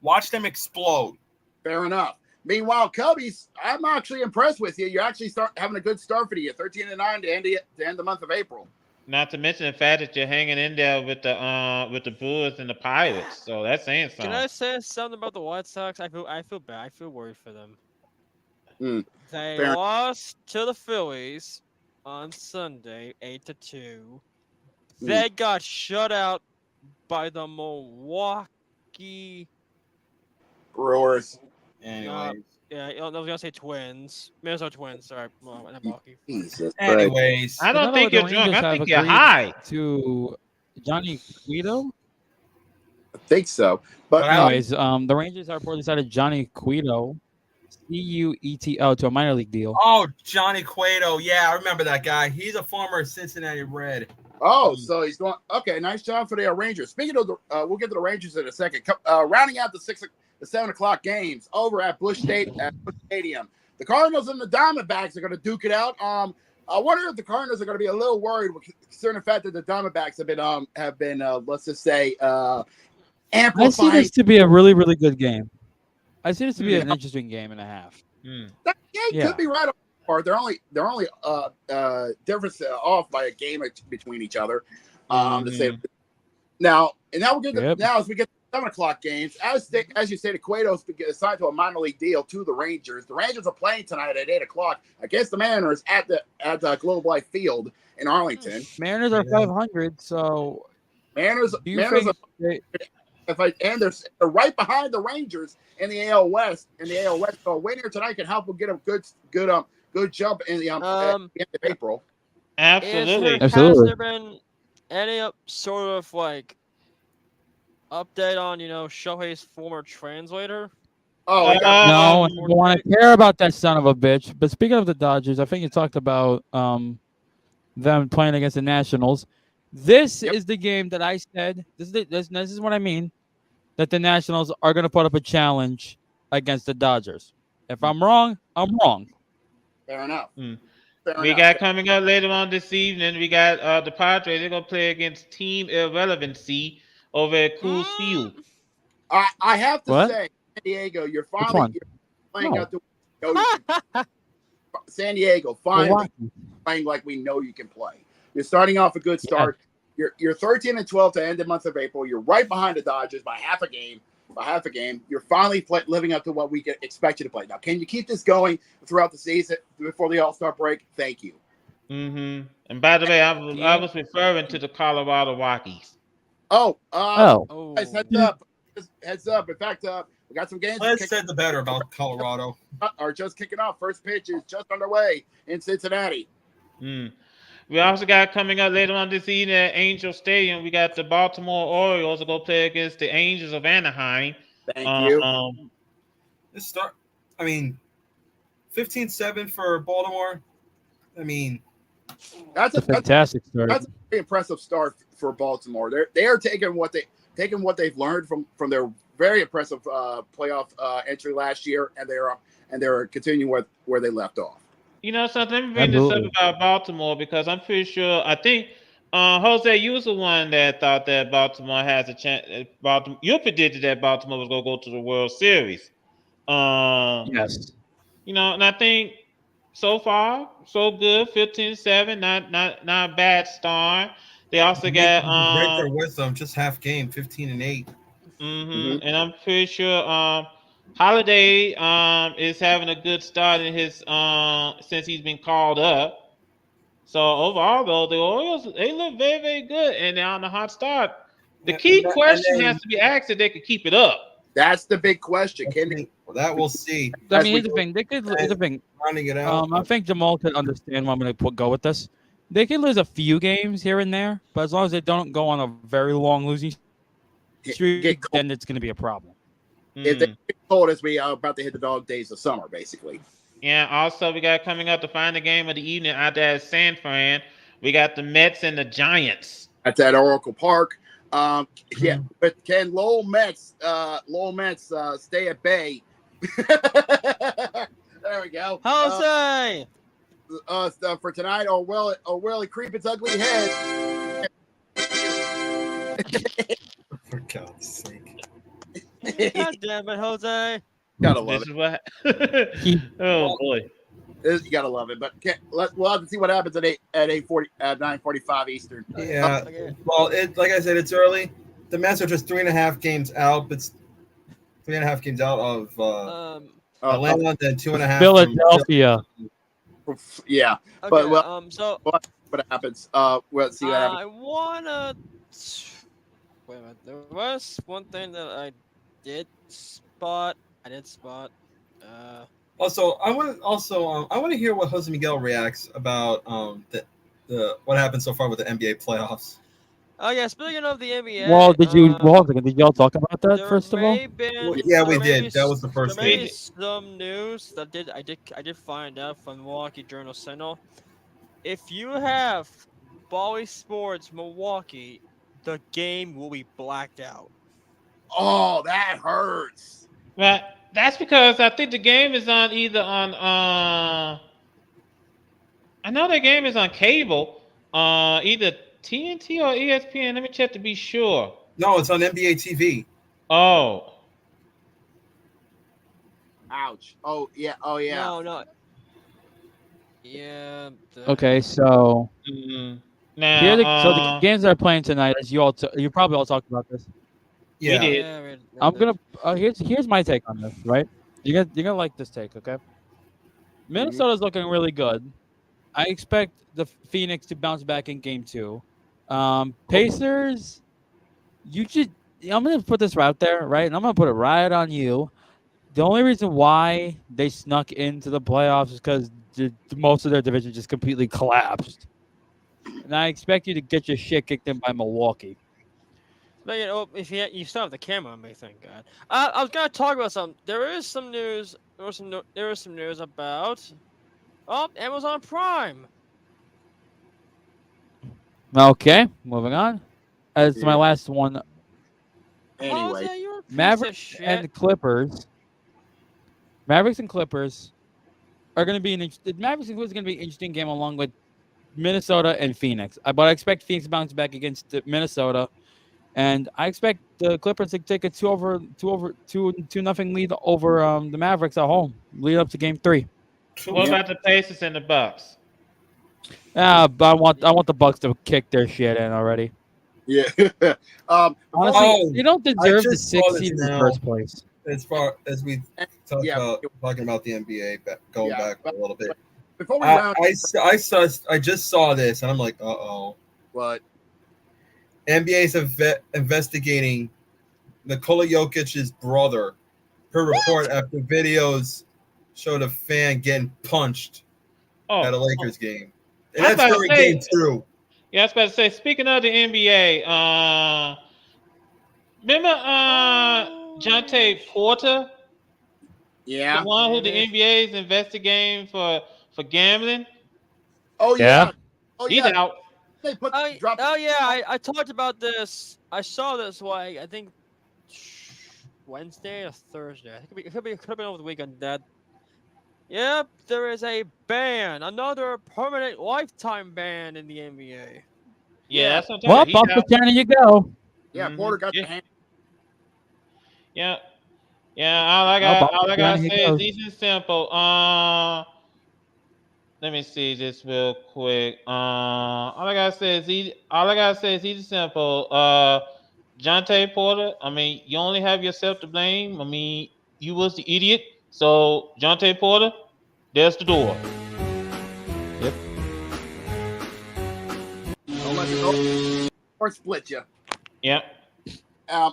Watch them explode. Fair enough. Meanwhile, Cubbies, I'm actually impressed with you. You actually start having a good start for the year, 13-9 to end the month of April. Not to mention the fact that you're hanging in there with the Brewers and the Pirates, so that's saying something. Can I say something about the White Sox? I feel bad. I feel worried for them. They lost to the Phillies on Sunday, 8-2. They got shut out by the Milwaukee Brewers. Anyways. I was gonna say Twins. Minnesota Twins. Sorry, Milwaukee. Anyways, I don't think you're drunk. I think you're high. To Johnny Cueto. I think so. But anyways, the Rangers are reportedly decided Johnny Cueto, Cueto, to a minor league deal. Oh, Johnny Cueto. Yeah, I remember that guy. He's a former Cincinnati Red. Oh, so he's going. Okay, nice job for the Rangers. Speaking of we'll get to the Rangers in a second. Rounding out the 7 o'clock games over at Busch Stadium. The Cardinals and the Diamondbacks are going to duke it out. I wonder if the Cardinals are going to be a little worried concerning the fact that the Diamondbacks have been let's just say amplifying. I see this to be a really, really good game. I see this to be an interesting game and a half. That game could be right on the part. They're only difference off by a game between each other. To say now we'll get now as we get 7 o'clock games. As you say, the Cueto's assigned to a minor league deal to the Rangers. The Rangers are playing tonight at 8 o'clock against the Mariners at the Globe Life Field in Arlington. Mariners are 500, so Mariners they're right behind the Rangers in the AL West. So a winner tonight can help them get a good jump in the end of April. Absolutely. Has Absolutely. there been any sort of like update on Shohei's former translator? Oh, he got No, I Um, don't want to care about that son of a bitch. But speaking of the Dodgers, I think you talked about them playing against the Nationals. This Yep. is the game that I said. This is what I mean. That the Nationals are going to put up a challenge against the Dodgers. If I'm wrong, I'm wrong. fair enough. mm. Fair We enough. got coming up later on this evening. We got the Padres. They're gonna play against Team Irrelevancy over at Coors Field. Mm. I have to What? say, San Diego, you're Which finally one? you're playing No. out the know you can, San Diego finally Milwaukee. playing like we know you can play. You're starting off a good start. You're 13-12 to end the month of April. You're right behind the Dodgers by half a game. You're finally living up to what we expect you to play. Now, can you keep this going throughout the season before the All-Star break? Thank you. Mm-hmm. And by the way, I was referring to the Colorado Rockies. Oh, Oh. guys, heads Oh. up. Heads up. In fact, we got some games Less said the better about Colorado. are just kicking off. First pitch is just underway in Cincinnati. Mm. We also got coming up later on this evening at Angel Stadium. We got the Baltimore Orioles to go play against the Angels of Anaheim. Thank you. This start, I mean, 15-7 for Baltimore. I mean, That's It's a fantastic start. That's a very impressive start for Baltimore. They are taking what they've learned from their very impressive playoff entry last year, and they're continuing where they left off. You know something? Let me bring this up Absolutely. about Baltimore because I'm pretty sure. I think Jose, you was the one that thought that Baltimore has a chance. Baltimore, you predicted that Baltimore was going to go to the World Series. Yes. You know, and I think so far so good. 15-7, not a bad start. They also got right there with them, just half game, 15-8. and I'm pretty sure Holiday is having a good start in his since he's been called up. So overall though, the Orioles they look very, very good and they're on a hot start. The key question has to be asked if they could keep it up. That's the big question. Can they? That we'll see. I mean, here's the thing. Here's the thing. Rounding it out. I think Jamal could understand why I'm going to go with this. They can lose a few games here and there, but as long as they don't go on a very long losing streak, then it's going to be a problem. If they get cold as we are about to hit the dog days of summer, basically. Yeah, also we got coming up to find the game of the evening out there at San Fran. We got the Mets and the Giants. That's at Oracle Park. Yeah, but can Lowell Mets stay at bay? There we go. Jose! For tonight, or will it creep its ugly head? For God's sake. God damn it, Jose! Gotta love This it. is what oh boy. You gotta love it. But we'll have to see what happens at 9:45 Eastern. Yeah. Okay. Well, like I said, it's early. The Mets are just 3.5 games out. But 3.5 games out of Atlanta, then 2.5 Philadelphia. Yeah, Okay, but so what happens? We'll see what happens. I wanna. Wait a minute. There was one thing that I did spot. Also, I want to hear what Jose Miguel reacts about the what happened so far with the NBA playoffs. Oh yeah, speaking of the NBA. Well, did y'all talk about that there first of all? may been- Yeah, we there may did. be That was the first There may thing. be some news that I did find out from Milwaukee Journal Sentinel. If you have Bally Sports Milwaukee, the game will be blacked out. Oh, that hurts. Well, that's because I think the game is on either on I know the game is on cable, either TNT or ESPN. Let me check to be sure. No, it's on NBA TV. Oh. Ouch. Oh yeah. Oh yeah. No. Yeah. Okay, so Now, here so the games that are playing tonight, as you probably all talked about this. Yeah. we did. Yeah, I'm gonna here's my take on this, right? You're gonna like this take, okay? Minnesota's looking really good. I expect the Phoenix to bounce back in game 2. Pacers, I'm gonna put this out there, right? And I'm gonna put it right on you. The only reason why they snuck into the playoffs is because most of their division just completely collapsed. and I expect you to get your shit kicked in by Milwaukee. But if you still have the camera on me, thank God. I was gonna talk about some. There is some news. There is some news about Amazon Prime. Okay, moving on. As my Yeah. last one, Anyway, Jose, you're a piece of Mavericks shit. and Clippers. Mavericks and Clippers are going to be Mavericks and Clippers is going to be an interesting game along with Minnesota and Phoenix. But I expect Phoenix to bounce back against Minnesota, and I expect the Clippers to take a two nothing lead over the Mavericks at home, lead up to Game 3. What about the Pacers and the Bucks? But I want the Bucks to kick their shit in already. yeah. Honestly, they don't I deserve the just saw 6th this seed in the now. first place. As far as we talking about the NBA, going back a little bit. Before we I just saw this and I'm like, uh-oh. What? NBA is investigating Nikola Jokic's brother per report after videos showed a fan getting punched at a Lakers game. And that's during Game 2. Yeah, I was about to say, speaking of the NBA, remember Jonte Porter? Yeah. The one who the NBA is investigating for gambling? Oh, yeah. Oh, He's yeah. out. They put I talked about this. I saw this I think Wednesday or Thursday. I think it could have been over the weekend. That yep, there is a ban, another permanent lifetime ban in the NBA. Yeah, that's what I'm Well, talking about. off the channel you go. Yeah, Porter got the hand. Yeah. All I gotta say is easy and simple. Let me see this real quick. All I gotta say is easy and simple. Jonte Porter, I mean, you only have yourself to blame. I mean, you was the idiot. So Jonte Porter, there's the door. Yep. Don't let it go or split you. Yep.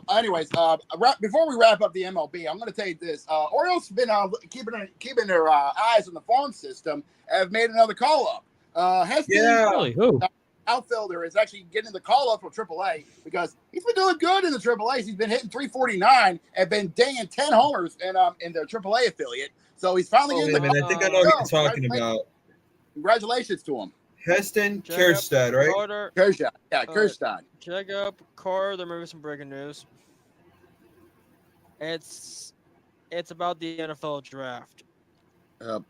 Anyways, before we wrap up the MLB, I'm going to tell you this. Orioles been keeping their eyes on the farm system. Have made another call up. Really? Who? Outfielder is actually getting the call up from AAA because he's been doing good in the AAA's. He's been hitting 349 and been dinging 10 homers in their AAA affiliate. So he's finally getting the call. I think I know what you're talking about. Congratulations to him. Heston Kjerstad, right? Kjerstad. Yeah, Kjerstad. Check up Car. There may be some breaking news. It's about the NFL draft.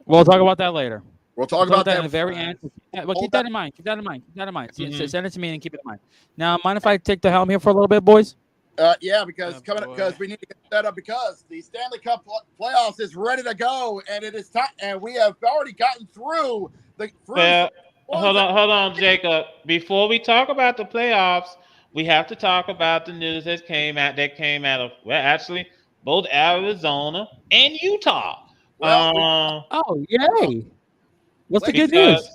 We'll talk about that later. We'll talk about that at the very end. Well, keep that in mind. Keep that in mind. Send it to me and keep it in mind. Now, mind if I take the helm here for a little bit, boys? Yeah, because we need to get that up because the Stanley Cup playoffs is ready to go, and it is time, and we have already gotten through the. Hold on, Jacob. Before we talk about the playoffs, we have to talk about the news that came out of actually both Arizona and Utah. Well, yay! What's the good news?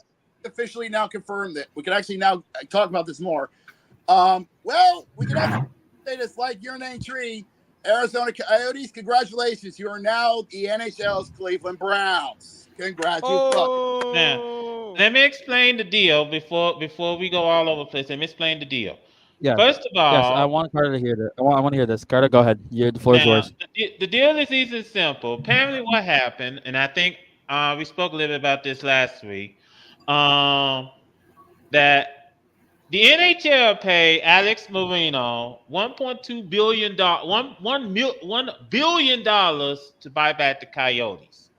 Officially now confirmed that we can actually now talk about this more. Well, we can actually say this like your name tree, Arizona Coyotes. Congratulations, you are now the NHL's Cleveland Browns. Congratulations. Now, let me explain the deal before we go all over the place. Let me explain the deal. Yeah. First of all, yes, I want Carter to hear this. I want to hear this. Carter, go ahead. The floor is yours. The deal is easy and simple. Apparently, what happened, and I think we spoke a little bit about this last week, that the NHL paid Alex Marino $1.2 billion, $1 billion to buy back the Coyotes.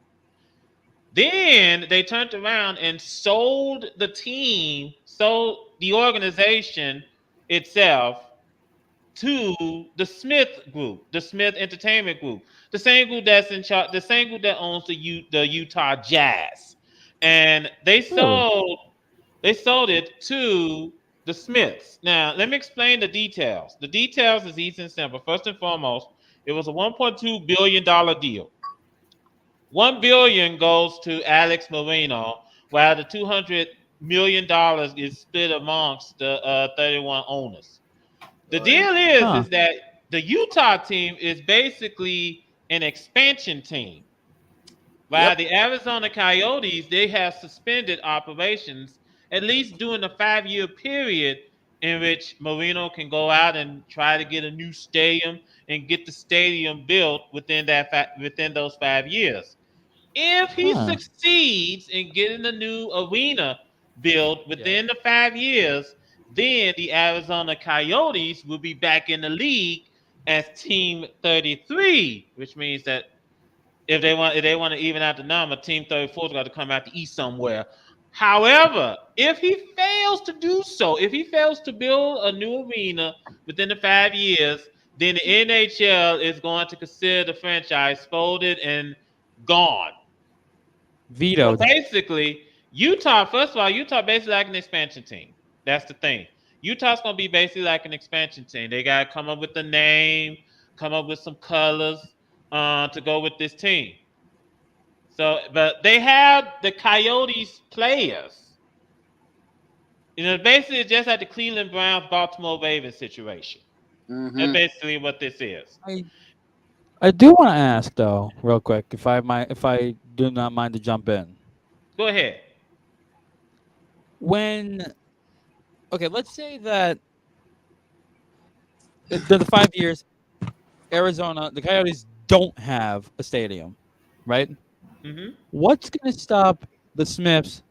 Then they turned around and sold the organization itself to the Smith Group, the Smith Entertainment Group, the same group that's in charge, the same group that owns the Utah Jazz, and they sold it to the Smiths. Now, let me explain the details. The details is easy and simple. First and foremost, it was a $1.2 billion deal. $1 billion goes to Alex Marino, while the $200 million is split amongst the 31 owners. The deal is that the Utah team is basically an expansion team, while the Arizona Coyotes, they have suspended operations at least during the 5-year period in which Marino can go out and try to get a new stadium and get the stadium built within within those 5 years. If he Huh. succeeds in getting a new arena built within the 5 years, then the Arizona Coyotes will be back in the league as Team 33, which means that if they want to even out the number, Team 34 has got to come out the east somewhere. However, if he fails to do so, if he fails to build a new arena within the 5 years, then the NHL is going to consider the franchise folded and gone. So Vetoed. basically, Utah, first of all, Utah basically like an expansion team. That's the thing. Utah's going to be basically like an expansion team. They got to come up with a name, come up with some colors to go with this team. So, but they have the Coyotes players. Basically, it's just like the Cleveland Browns, Baltimore Ravens situation. That's basically what this is. I do want to ask though, real quick, if I do not mind to jump in. Go ahead. Okay, let's say that the 5 years, Arizona, the Coyotes don't have a stadium, right? Mm-hmm. What's going to stop the Smiths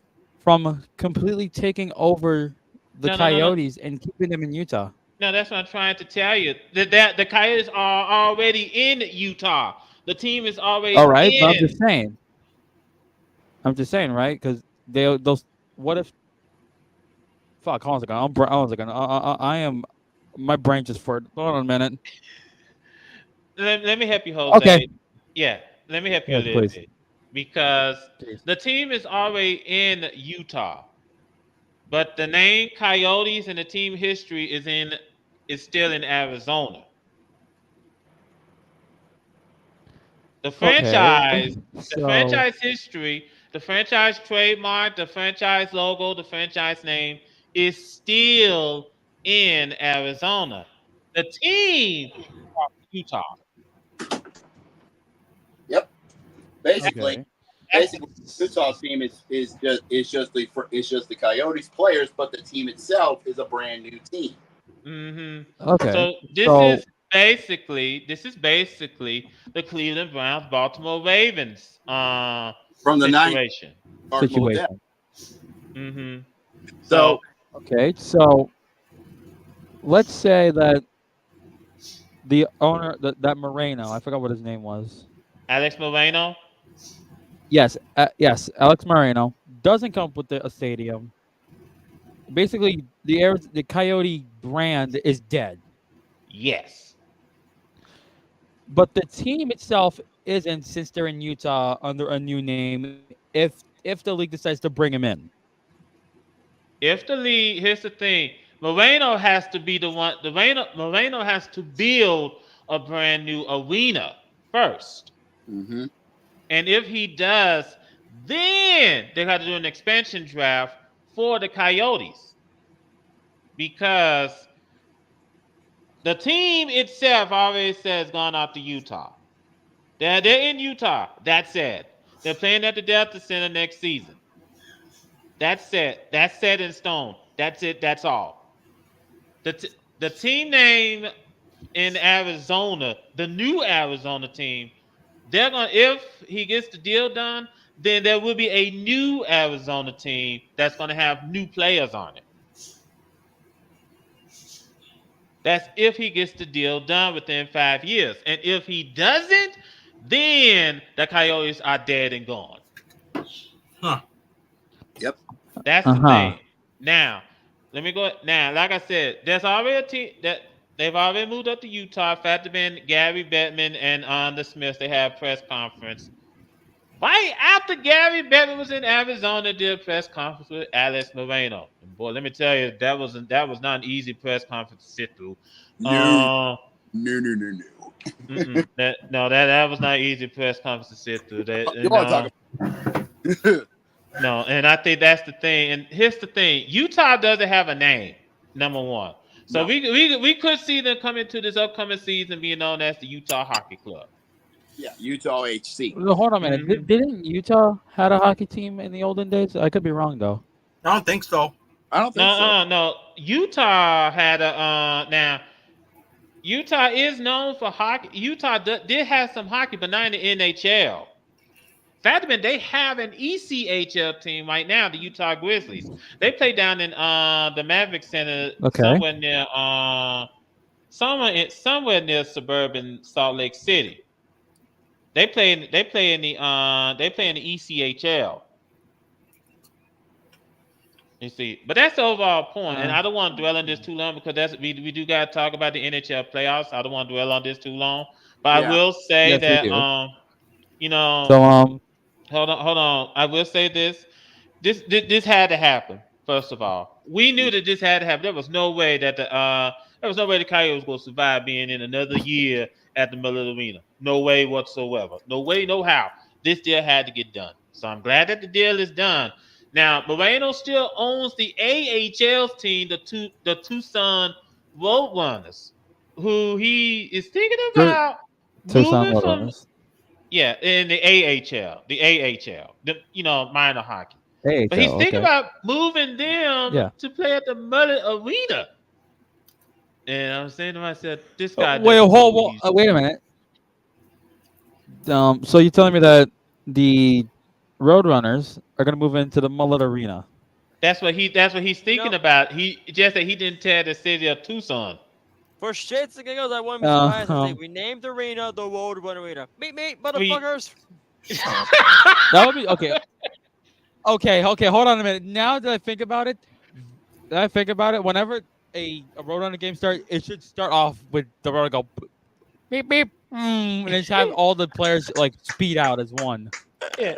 from completely taking over the No. Coyotes and keeping them in Utah? No, that's what I'm trying to tell you. That the Coyotes are already in Utah. The team is already All right, but in. I'm just saying, right? Because those. What if? Fuck, hold on a second. Hold on a second. I am. My brain just farted. Hold on a minute. Let me help you, Jose. Okay. Yeah, let me help you Yes, a little please. bit. Because Please. the team is already in Utah. But the name Coyotes and the team history is still in Arizona. The franchise, the So franchise history, the franchise trademark, the franchise logo, the franchise name is still in Arizona. The team Utah. Yep. Basically, okay. basically, Utah's team is just the Coyotes players, but the team itself is a brand new team. Mm-hmm. Okay. So this is basically the Cleveland Browns, Baltimore Ravens From the situation. Situation. Mm-hmm. So Okay, so let's say that the owner, that Moreno, I forgot what his name was. Alex Moreno. Yes, Alex Moreno doesn't come with a stadium. Basically, the Coyote brand is dead, Yes. but the team itself isn't, since they're in Utah under a new name. If the league decides to bring him in, If the league, here's the thing, Moreno has to be the one. Moreno has to build a brand new arena first, mm-hmm. and if he does, then they have to do an expansion draft for the Coyotes because the team itself already says gone out to Utah. They're in Utah. That's it. They're playing at the Delta Center next season. That's set. That's set in stone. That's it. That's all. The team name in Arizona, the new Arizona team, they're gonna, if he gets the deal done, then there will be a new Arizona team that's gonna have new players on it. That's if he gets the deal done within 5 years. And if he doesn't, then the Coyotes are dead and gone. Huh. Yep. That's the thing. Now, let me go. Now, like I said, there's already a team that they've already moved up to Utah. Fact have been Gary Bettman and the Smiths. They have a press conference. Right after Gary Bettman was in Arizona, did a press conference with Alex Moreno. And boy, let me tell you, that was not an easy press conference to sit through. No. That was not an easy press conference to sit through. You want to talk about No, and I think that's the thing. And here's the thing: Utah doesn't have a name. Number one, so No. we could see them come into this upcoming season being known as the Utah Hockey Club. Yeah, Utah HC. hold on a minute. Didn't Utah had a hockey team in the olden days? I could be wrong though. I don't think so. I don't think so. No. Utah had a now. Utah is known for hockey. Utah did have some hockey, but not in the NHL. Fact of they have an ECHL team right now, the Utah Grizzlies. They play down in the Mavic Center, somewhere near somewhere near suburban Salt Lake City. They play in the ECHL. You see, but that's the overall point, and I don't want to dwell on this too long because we do got to talk about the NHL playoffs. I don't want to dwell on this too long, but I will say that you know. So hold on. I will say this. This had to happen. First of all, we knew that this had to happen. There was no way that the Coyotes was going to survive being in another year at the Miller Arena. No way whatsoever. No way, no how. This deal had to get done. So I'm glad that the deal is done. Now, Moreno still owns the AHL team, the Tucson Roadrunners, who he is thinking about moving from. Yeah, in the AHL, the minor hockey. AHL, but he's thinking about moving them to play at the Mullet Arena. And I'm saying to myself, this guy. Wait a minute. So you're telling me that the Roadrunners are going to move into the Mullet Arena? That's what he's thinking about. He just that he didn't tell the city of Tucson. For shits and giggles, I wouldn't be surprised if they renamed the arena the Roadrunner Arena. Meet, motherfuckers. That would be okay. Okay, hold on a minute. Now that I think about it, whenever a Roadrunner game starts, it should start off with the road go beep beep, and just have all the players like speed out as one. Yeah.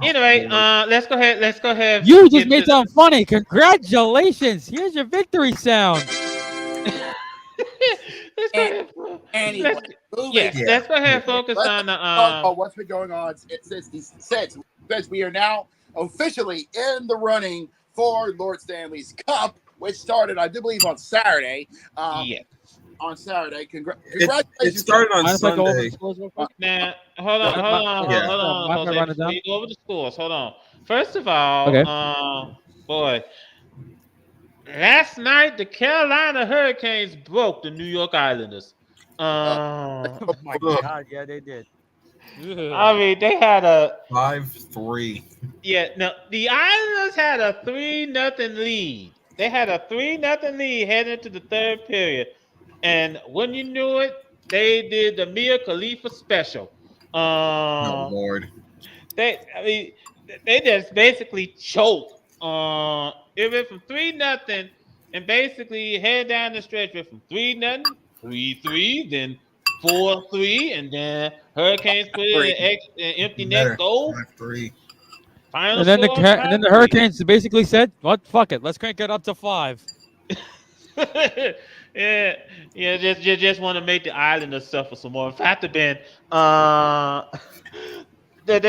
Anyway, let's go ahead. You just made something funny. Congratulations! Here's your victory sound. Let's go ahead and focus on the what's been going on since we are now officially in the running for Lord Stanley's Cup, which started, I do believe, on Saturday. On Saturday. Congratulations! It started on Sunday. Now, hold on. We go over the scores. Hold on. First of all, boy. Last night, the Carolina Hurricanes broke the New York Islanders. Oh my God! Yeah, they did. I mean, they had a 5-3. Yeah, no, the Islanders had a 3-0 lead. They had a 3-0 lead heading into the third period, and when you knew it, they did the Mia Khalifa special. Oh Lord! They just basically choked. It went from 3-0 and basically head down the stretch went from 3-0, 3-3, then 4-3, and then Hurricanes put in an empty net goal. 5-3. And then the Hurricanes basically said, "What? Fuck it, let's crank it up to 5." just want to make the Islanders suffer some more. In fact, they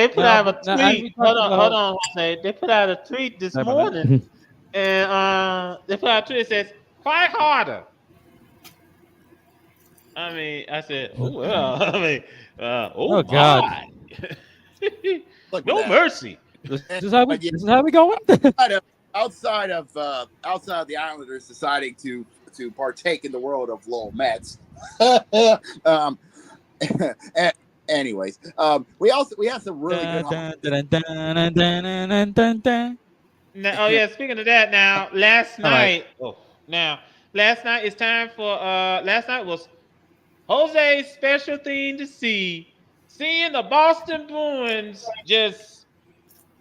put out a tweet. Hold on, Jose. They put out a tweet this morning, and they put out a tweet that says, "Fight harder." I mean, I said, "Oh well." I mean, oh God, no mercy. This is how we go. Outside of the Islanders deciding to partake in the world of Lowell Mets. Anyways, we have some really good. Speaking of that, now last night it's time for last night was Jose's special thing to seeing the Boston Bruins just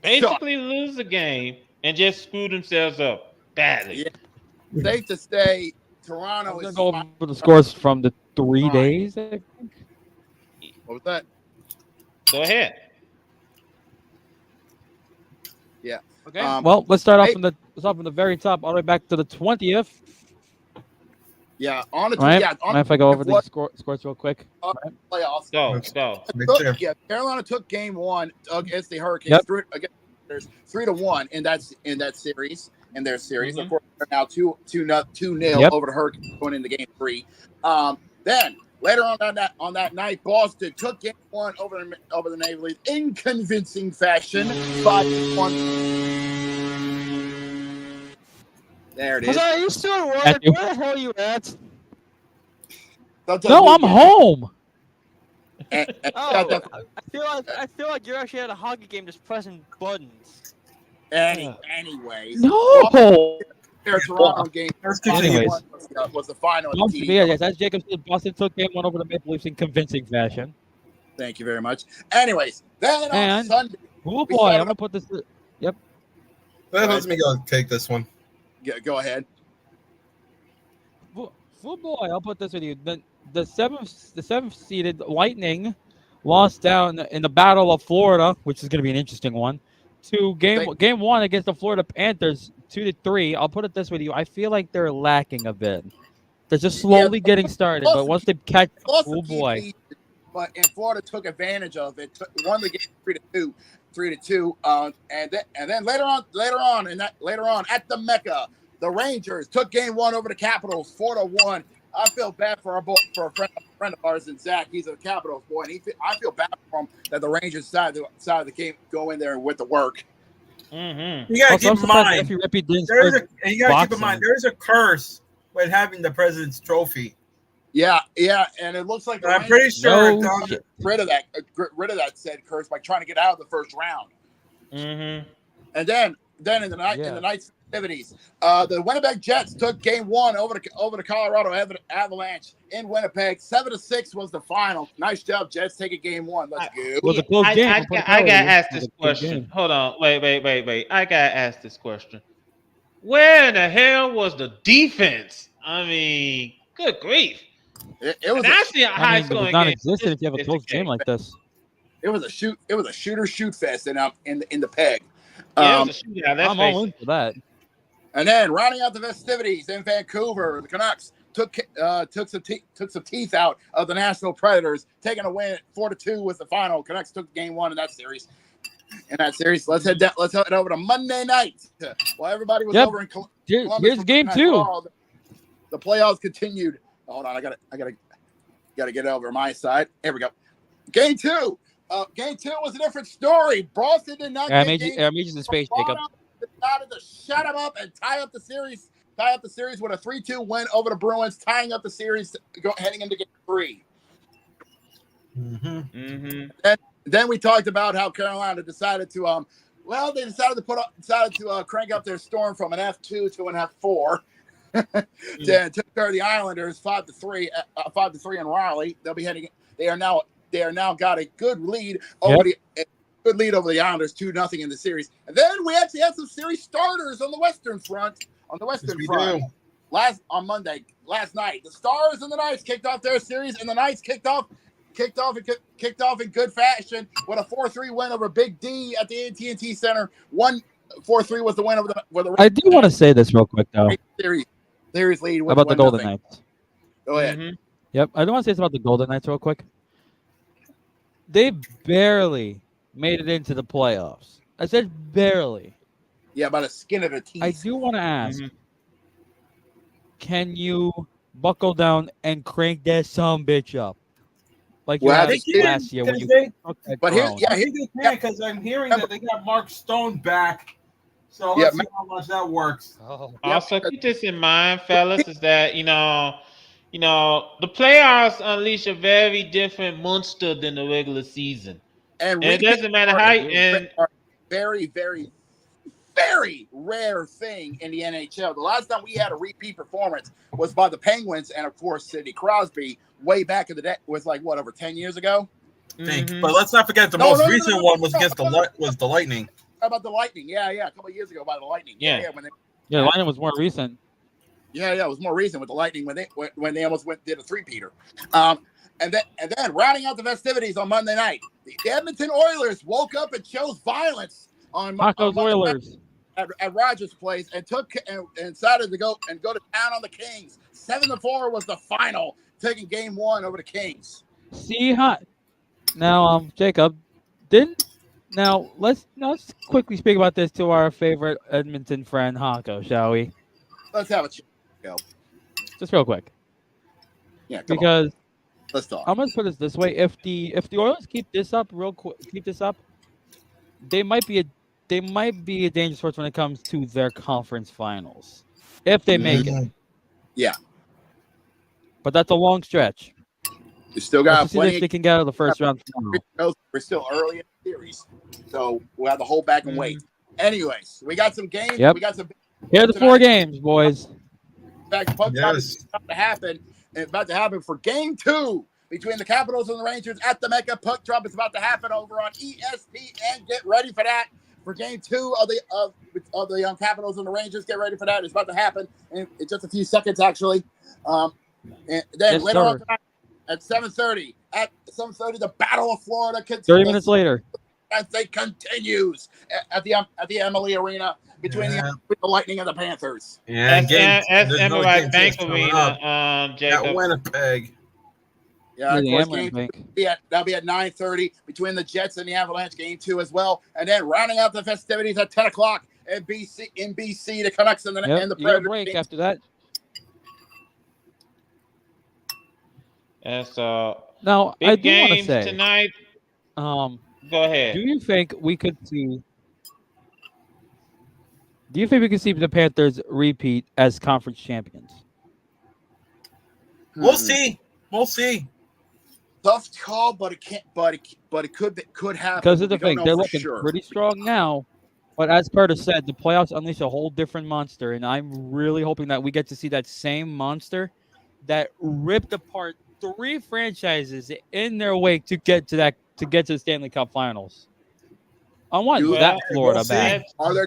basically lose the game and just screw themselves up badly. Yeah. Safe to say, Toronto is going to go over the scores from the 3 days. I think. What was that? Go ahead. Yeah. Okay. Well, let's start off from the very top, all the way back to the 20th. Yeah. On the right. If I go over the scores real quick. Playoffs. Go. Carolina took game 1 against the Hurricanes. There's 3-1 in that series. In their series, of course, they're now 2-0 over the Hurricanes going into game 3. Then later on that night, Boston took game 1 over the Navy Leafs in convincing fashion, 5-1. There it is. Jose, are you still at work? Matthew. Where the hell are you at? Don't tell No, me I'm again. home. Oh, I feel like you're actually at a hockey game just pressing buttons. Anyways. No. Their Toronto game. Let's Final continue. Anyways. one was the final of the Boston, TD. yeah, yes, as Jacob said, Boston took game one over the Maple Leafs in convincing fashion. Thank you very much. Anyways, then on And- Sunday, Oh We boy, started I'm gonna put this. Let me go take this one. go ahead. Oh boy, I'll put this with you. The seventh seeded Lightning lost down in the Battle of Florida, which is gonna be an interesting one. To game one against the Florida Panthers, 2-3. I'll put it this with you. I feel like they're lacking a bit. They're just slowly getting started, but once they catch, oh boy. And Florida took advantage of it. Won the game 3-2, 3-2. And then later on at the Mecca, the Rangers took game one over the Capitals 4-1. I feel bad for a friend of ours and Zach. He's a Capitals boy, and I feel bad for him that the Rangers decided of the game go in there with the work. Mm-hmm. You gotta keep in mind. You gotta keep in mind. There's a curse with having the President's Trophy. Yeah, and it looks like I'm pretty sure get rid of that said curse by trying to get out of the first round. Mm-hmm. And then in the night's activities, the Winnipeg Jets took game one over the Colorado Avalanche in Winnipeg. 7-6 was the final. Nice job, Jets, taking game one. Let's go. Was a close game. I gotta ask this question. Hold on, wait. I gotta ask this question. Where in the hell was the defense? I mean, good grief. It was it was non-existent if you have a close game like this. It was a shoot fest in the peg. Yeah, it was a shootout. I'm all in for that. And then rounding out the festivities in Vancouver, the Canucks took some teeth out of the National Predators, taking a win 4-2 with the final. Canucks took game one in that series. Let's head over to Monday night. While everybody was over in Columbus. Here's game two. The playoffs continued. Hold on, I gotta get over my side. There we go. Game two. Game two was a different story. Boston did not. I made you the space, Jacob. Decided to shut him up and tie up the series with a 3-2 win over the Bruins, tying up the series heading into game three. Mm-hmm. Mm-hmm. Then we talked about how Carolina decided to crank up their storm from an F2 to an F4. Took care of the Islanders 5-3 in Raleigh. They are now got a good lead over the Islanders 2-0 in the series. And then we actually had some series starters on the Western front. Last night, the Stars and the Knights kicked off their series, and the Knights kicked off in good fashion with a 4-3 win over Big D at the AT&T Center. 4-3 was the win over the. I do want to say this real quick though. Series lead about the Golden Knights. Go ahead. Mm-hmm. Yep, I do want to say this about the Golden Knights real quick. They barely made it into the playoffs. I said barely. Yeah, by the skin of their teeth. I do want to ask, can you buckle down and crank that bitch up? Like you had last year when you. But because I'm hearing that they got Mark Stone back. So let's see how much that works. Also, keep this in mind, fellas, is that the playoffs unleash a very different monster than the regular season, and it doesn't matter how. Very, very, very rare thing in the NHL. The last time we had a repeat performance was by the Penguins, and of course, Sidney Crosby, way back in the day, was like what, over 10 years ago. Mm-hmm. But let's not forget the most recent one was against the Lightning. How about the Lightning? Yeah, a couple of years ago by the Lightning. The Lightning was more recent. Yeah, it was more recent with the Lightning when they almost did a three-peater. And then rounding out the festivities on Monday night, the Edmonton Oilers woke up and chose violence on Oilers at Rogers Place and decided to go to town on the Kings. 7-4 was the final, taking game one over the Kings. See how now, Jacob let's quickly speak about this to our favorite Edmonton friend Hako, shall we? Let's have a go. Just real quick. Yeah, because let's talk. I'm gonna put it this way: if the Oilers keep this up, they might be a dangerous force when it comes to their conference finals. if they make it. Yeah. But that's a long stretch. You still Let's got just see if they plenty. can get out of the first round tomorrow. We're still early in the series, so we'll have to hold back and wait. Anyways, we got some games. Yep. We got some. Here are the 4 games, boys. In fact, puck drop is about to happen. It's about to happen for Game 2 between the Capitals and the Rangers at the Mecca. Puck drop is about to happen over on ESPN. Get ready for that. For Game 2 of the Capitals and the Rangers, get ready for that. It's about to happen in just a few seconds, actually. And then later on tonight at 7:30, the Battle of Florida continues. 30 minutes later. As they continues at the Emily Arena between the Lightning and the Panthers. Yeah, that's MRI Bank Arena, Jacob. At Winnipeg. Yeah, of course, that'll be at 9:30 between the Jets and the Avalanche. Game 2 as well, and then rounding out the festivities at 10 o'clock in BC, the Canucks and the Predators. Break after that. That's now big I do want to games say tonight. Go ahead. Do you think we could see? Do you think we could see the Panthers repeat as conference champions? We'll see. We'll see. Tough call, but it can't. But it could happen. Because of the thing, they're looking sure. pretty strong now. But as Curtis said, the playoffs unleash a whole different monster, and I'm really hoping that we get to see that same monster that ripped apart 3 franchises in their wake to get to the Stanley Cup Finals. I want that Florida back. Are their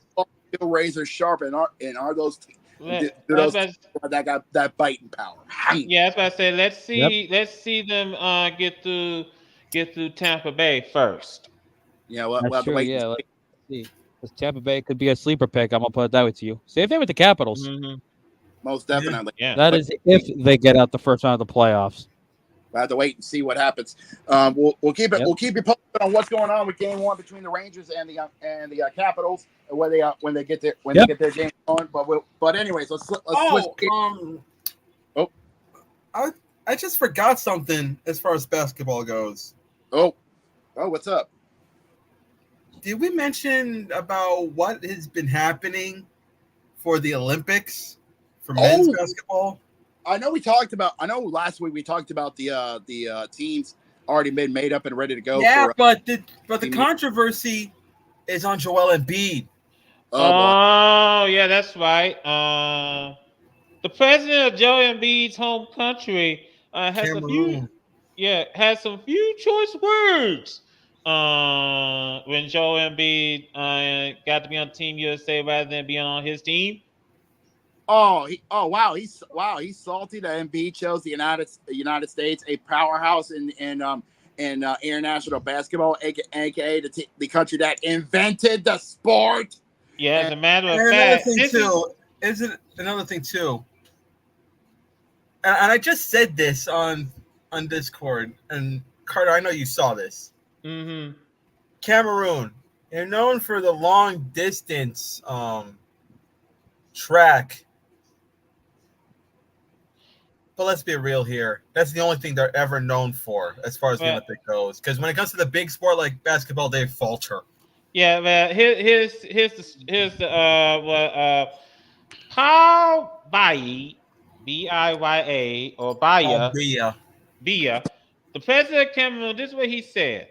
still razor sharp, and are those that got that biting power? Yeah, that's what I said. Let's see them get through Tampa Bay first. Yeah, we'll that's have true. to wait. Yeah, let's see. Because Tampa Bay could be a sleeper pick. I'm gonna put it that way to you. Same thing with the Capitals. Mm-hmm. Most definitely. Yeah. That is if they get out the first round of the playoffs. We'll have to wait and see what happens. We'll keep it. We'll keep you posted on what's going on with Game 1 between the Rangers and the Capitals, and when they get their game on. But anyways, let's switch. I just forgot something as far as basketball goes. Oh, what's up? Did we mention about what has been happening for the Olympics for men's basketball? I know last week we talked about the teams already been made up and ready to go. Yeah, but the controversy is on Joel Embiid. Oh, yeah, that's right. The president of Joel Embiid's home country has some few choice words. When Joel Embiid got to be on Team USA rather than being on his team. He's salty that Embiid chose the United States, a powerhouse in international basketball, aka the country that invented the sport. Yeah, as a matter of fact, another thing too. And I just said this on Discord, and Carter, I know you saw this. Mm-hmm. Cameroon, they're known for the long distance track. But let's be real here. That's the only thing they're ever known for as far as the Olympic goes. Because when it comes to the big sport like basketball, they falter. Yeah, man. Here's Paul Biya, B-I-Y-A, or Biya, the president of Cameroon, this is what he said.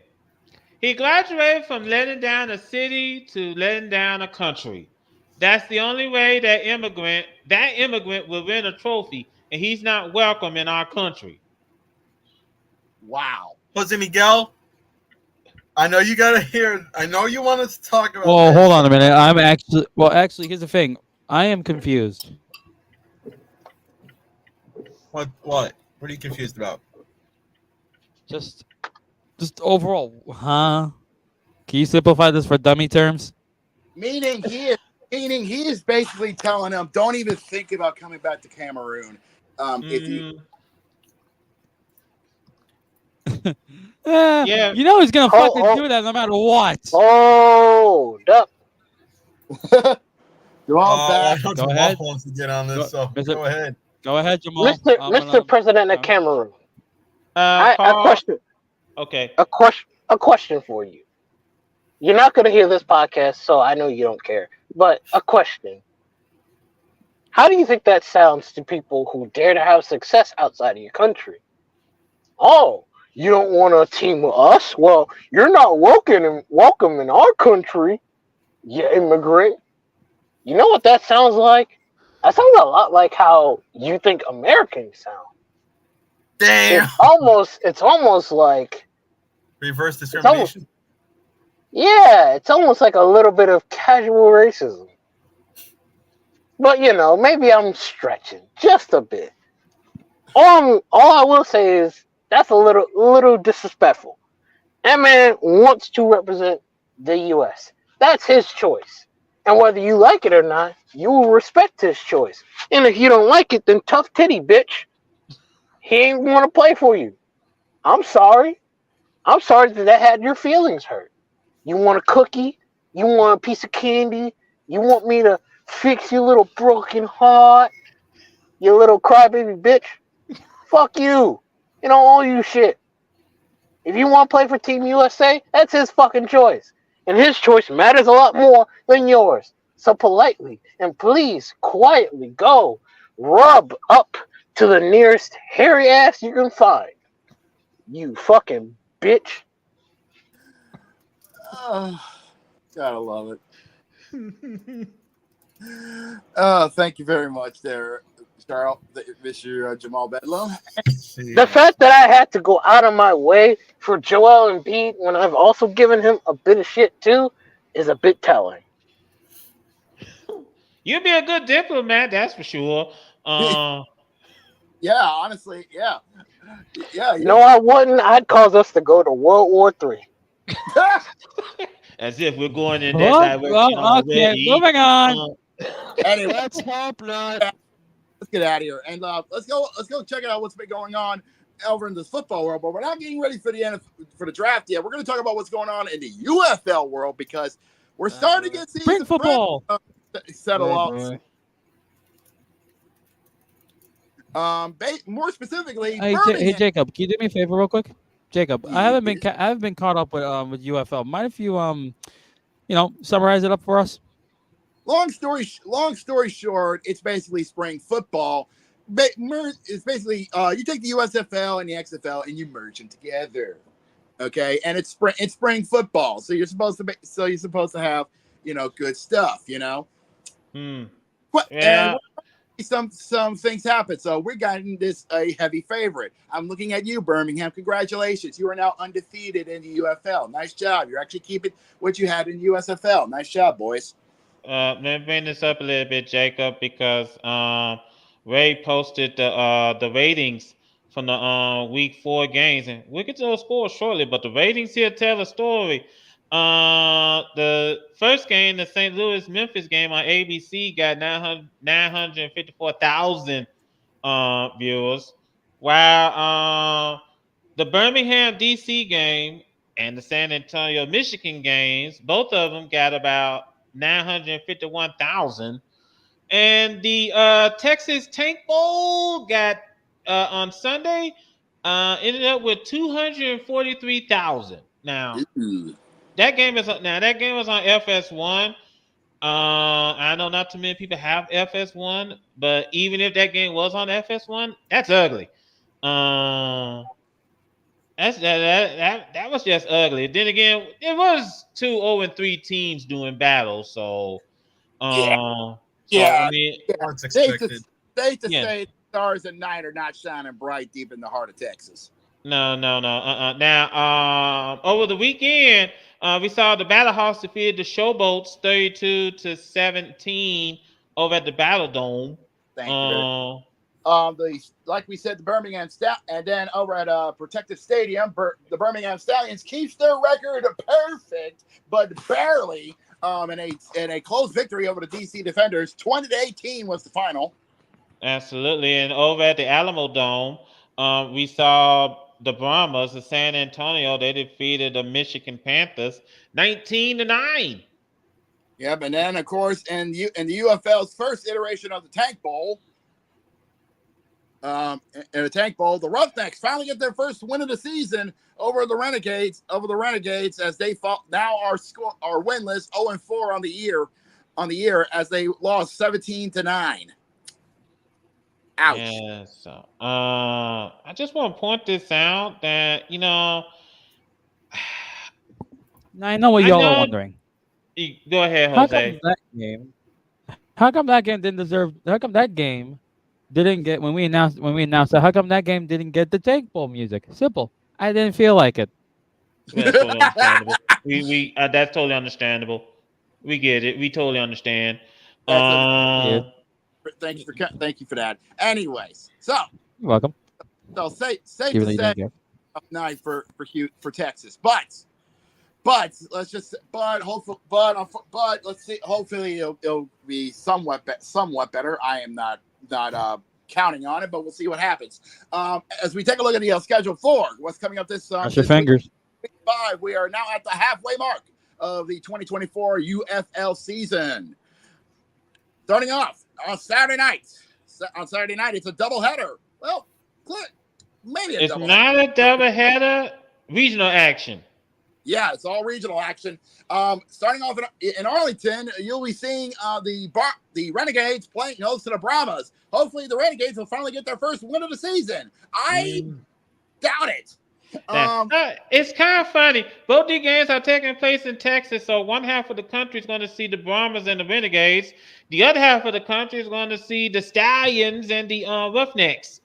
He graduated from letting down a city to letting down a country. That's the only way that immigrant will win a trophy, and he's not welcome in our country. Wow. Jose Miguel, I know you gotta hear. I know you want us to talk about. Well, hold on a minute. Actually, here's the thing. I am confused. What? What are you confused about? Just overall, huh? Can you simplify this for dummy terms? Meaning he is basically telling them, don't even think about coming back to Cameroon. If you yeah, you know he's gonna fucking do that no matter what. Hold up. Go ahead. Wants to get on this, so go ahead. Go ahead, Jamal. Mr. President of Cameroon. A question. Okay. A question for you. You're not going to hear this podcast, so I know you don't care. But a question. How do you think that sounds to people who dare to have success outside of your country? Oh, you don't want to team with us? Well, you're not welcome in our country, you immigrant. You know what that sounds like? That sounds a lot like how you think Americans sound. Damn. It's almost like Reverse it's almost discrimination. yeah, it's almost like a little bit of casual racism. But maybe I'm stretching just a bit. All I will say is that's a little disrespectful. That man wants to represent the U.S. That's his choice. And whether you like it or not, you will respect his choice. And if you don't like it, then tough titty, bitch. He ain't want to play for you. I'm sorry. I'm sorry that had your feelings hurt. You want a cookie? You want a piece of candy? You want me to fix your little broken heart? You little crybaby bitch? Fuck you. You don't owe you shit. If you want to play for Team USA, that's his fucking choice. And his choice matters a lot more than yours. So politely and please quietly go rub up to the nearest hairy ass you can find. You fucking bitch. Oh, gotta love it. Thank you very much there, Charles, Mr. Jamal Bedlam. The fact that I had to go out of my way for Joel Embiid when I've also given him a bit of shit too is a bit telling. You'd be a good diplomat, that's for sure. Yeah, honestly, yeah. No, I wouldn't. I'd cause us to go to World War III. As if we're going in that Well, direction okay, already. moving on. Anyway, Let's hope not. let's get out of here and let's go check out what's been going on over in this football world. But we're not getting ready for the draft yet. We're going to talk about what's going on in the UFL world because we're starting to get Spring football. settle out. More specifically, Hey, Jacob, can you do me a favor real quick? Jacob, I haven't been caught up with UFL. Mind if you summarize it up for us? Long story short, it's basically spring football. It's basically you take the USFL and the XFL and you merge them together. Okay, and it's spring football, so you're supposed to have good stuff. Yeah. And some things happen. So we're getting this a heavy favorite. I'm looking at you, Birmingham. Congratulations. You are now undefeated in the UFL. Nice job. You're actually keeping what you had in USFL. Nice job, boys. Let me bring this up a little bit, Jacob, because Ray posted the ratings from the week 4 games, and we'll get to those scores shortly. But the ratings here tell a story. The first game, the St. Louis Memphis game on ABC, got 954,000 viewers, while the Birmingham DC game and the San Antonio Michigan games, both of them got about 951,000. And the Texas Tank Bowl got on Sunday ended up with 243,000. Now that game was on FS1. I know not too many people have FS1, but even if that game was on FS1, that's ugly. That was just ugly. Then again, it was 2-0-3 teams doing battle, so Yeah. I mean, That's expected. Safe to say, stars at night are not shining bright deep in the heart of Texas. No. Now, over the weekend, we saw the Battlehawks defeated the Showboats 32-17 over at the Battle Dome. Thank you. Like we said, the Birmingham and then over at Protective Stadium, the Birmingham Stallions keeps their record perfect, but barely. In a close victory over the DC Defenders, 20-18 was the final. Absolutely, and over at the Alamo Dome, we saw the Brahmas of San Antonio. They defeated the Michigan Panthers 19-9. Yep, and then of course, in the UFL's first iteration of the Tank Bowl, the Roughnecks finally get their first win of the season over the Renegades. As they now are winless, 0-4 on the year as they lost 17-9. Ouch. Yeah. So, I just want to point this out that Now I know what I y'all are know. wondering. Go ahead, How come Jose. that game? How come that game didn't deserve? How come that game didn't get when we announced that? How come that game didn't get the Jake Paul music? Simple. I didn't feel like it. Well, that's totally understandable. We that's totally understandable. We get it. We totally understand. That's a Yeah, thank you for that. Anyways, you're welcome. safe Even to though you say didn't care. up night for Texas, but let's just but let's see. Hopefully it'll be somewhat better. I am not counting on it, but we'll see what happens. As we take a look at the schedule for what's coming up this Cross your this week, fingers. week 5, we are now at the halfway mark of the 2024 UFL season. Starting off on Saturday night. On Saturday night, it's a doubleheader. Well, maybe a It's doubleheader. not a doubleheader. Regional action. Yeah, it's all regional action. Starting off in Arlington, you'll be seeing the Renegades playing host to the Brahmas. Hopefully, the Renegades will finally get their first win of the season. I doubt it. It's kind of funny. Both these games are taking place in Texas, so one half of the country is going to see the Brahmas and the Renegades. The other half of the country is going to see the Stallions and the Roughnecks.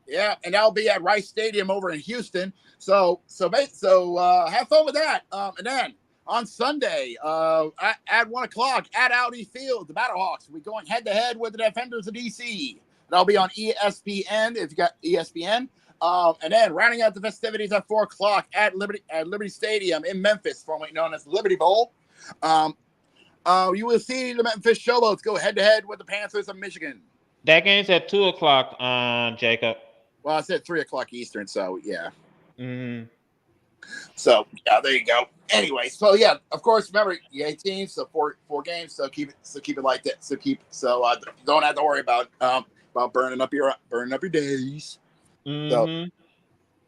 Yeah, and that'll be at Rice Stadium over in Houston. So have fun with that. And then on Sunday, at 1:00 at Audi Field, the Battlehawks will be going head to head with the Defenders of DC. That'll be on ESPN if you got ESPN. And then rounding out the festivities at 4:00 at Liberty Stadium in Memphis, formerly known as Liberty Bowl. You will see the Memphis Showboats go head to head with the Panthers of Michigan. That game's at 2:00, Jacob. Well, I said 3:00 Eastern, so yeah. Mm-hmm. So yeah, there you go. Anyway, so yeah, of course, remember 18, so four games, so keep it like that. Don't have to worry about burning up your days. Mm-hmm.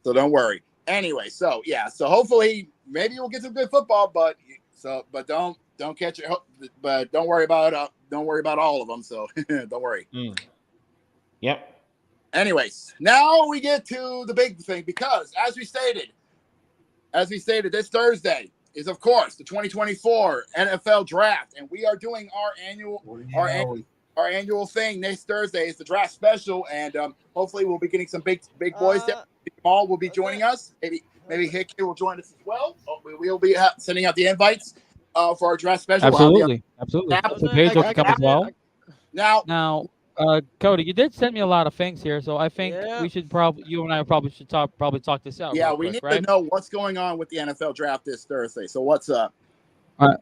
So don't worry. Anyway, so yeah, so hopefully maybe we'll get some good football, but don't catch it. But don't worry about all of them. So don't worry. Yep. Anyways, now we get to the big thing because as we stated, this Thursday is of course the 2024 NFL draft, and we are doing our annual thing next Thursday. Is the draft special, and hopefully we'll be getting some big boys. Jamal will be joining us. Maybe Hickey will join us as well. We'll be sending out the invites for our draft special. Absolutely. So Pedro can come as well. Now, Cody, you did send me a lot of things here, so I think we should you and I should talk this out. Yeah, real we quick, need right? to know what's going on with the NFL draft this Thursday. So what's up? All right.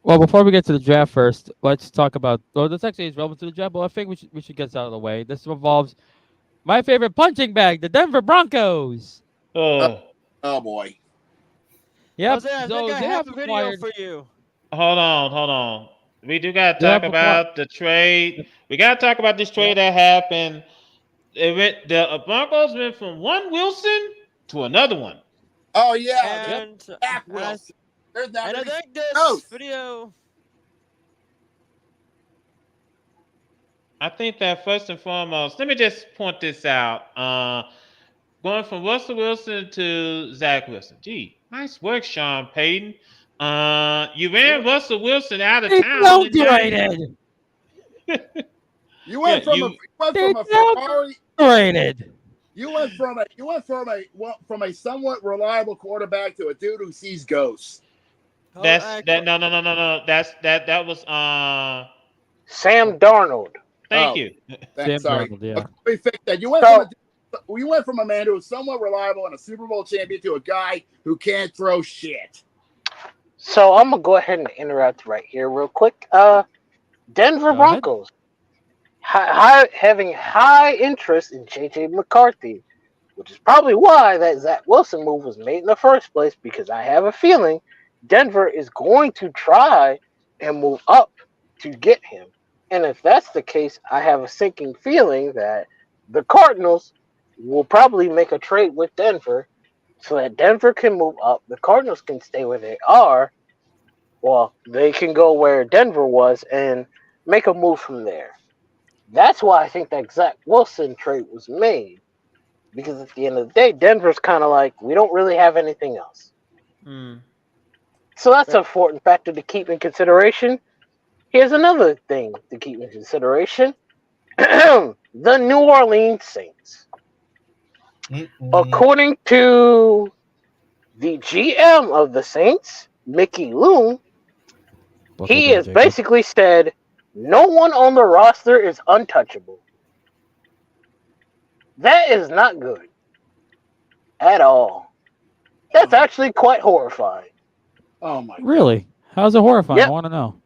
Well, before we get to the draft first, let's talk about. Well, this actually is relevant to the draft, but I think we should get this out of the way. This involves my favorite punching bag, the Denver Broncos. Oh boy. Yep. Jose, I think I have a video acquired. for you. Hold on. We do got to talk about the trade. We got to talk about this trade that happened. The Broncos went from one Wilson to another one. Oh yeah, And Zach Wilson. and I think this video. I think that first and foremost, let me just point this out. Going from Russell Wilson to Zach Wilson. Gee, nice work, Sean Payton. You ran Russell Wilson out of town. You went from a Ferrari. You went from a somewhat reliable quarterback to a dude who sees ghosts. No. That was Sam Darnold. Thank you. Sorry. Darnold, yeah. We fixed that. You went from a man who was somewhat reliable and a Super Bowl champion to a guy who can't throw shit. So I'm gonna go ahead and interrupt right here, real quick. Denver Broncos having high interest in JJ McCarthy, which is probably why that Zach Wilson move was made in the first place. Because I have a feeling Denver is going to try and move up to get him. And if that's the case, I have a sinking feeling that the Cardinals will probably make a trade with Denver so that Denver can move up. The Cardinals can stay where they are. Well, they can go where Denver was and make a move from there. That's why I think that Zach Wilson trade was made. Because at the end of the day, Denver's kind of like, we don't really have anything else. So that's an important factor to keep in consideration. Here's another thing to keep in consideration. The New Orleans Saints. According to the GM of the Saints, Mickey Loon, he has basically said no one on the roster is untouchable. That is not good at all. That's actually quite horrifying. Oh my! Really? How's it horrifying? Yep. I want to know.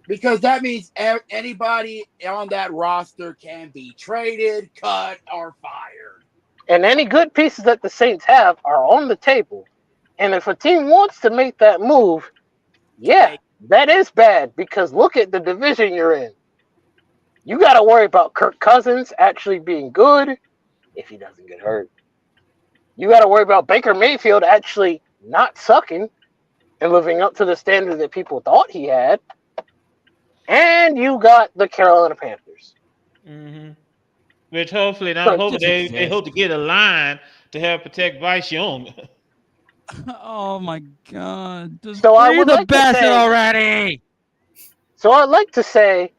Because that means anybody on that roster can be traded, cut, or fired. And any good pieces that the Saints have are on the table. And if a team wants to make that move, yeah, that is bad because look at the division you're in. You got to worry about Kirk Cousins actually being good if he doesn't get hurt. You got to worry about Baker Mayfield actually not sucking and living up to the standard that people thought he had. And you got the Carolina Panthers. Which hopefully, they hope to get a line to help protect Bryce Young. Oh my God! Just So I free would the like to bastard say- already. So I'd like to say,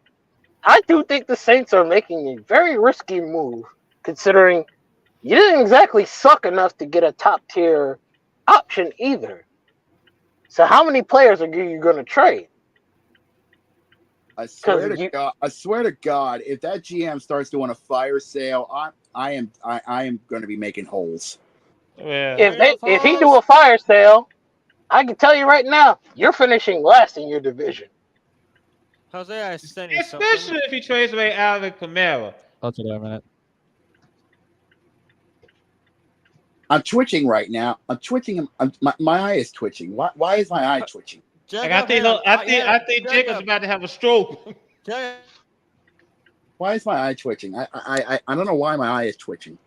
I do think the Saints are making a very risky move, considering you didn't exactly suck enough to get a top tier option either. So how many players are you going to trade? I swear to God! I swear to God! If that GM starts doing a fire sale, I am going to be making holes. Yeah. If he do a fire sale, I can tell you right now, you're finishing last in your division. Jose, I sent you something. Especially if he trades away Alvin Kamara. I'll take that a minute. I'm twitching right now. I'm twitching. My eye is twitching. Why is my eye twitching? Like, I think Jacob's about to have a stroke. Why is my eye twitching? I don't know why my eye is twitching.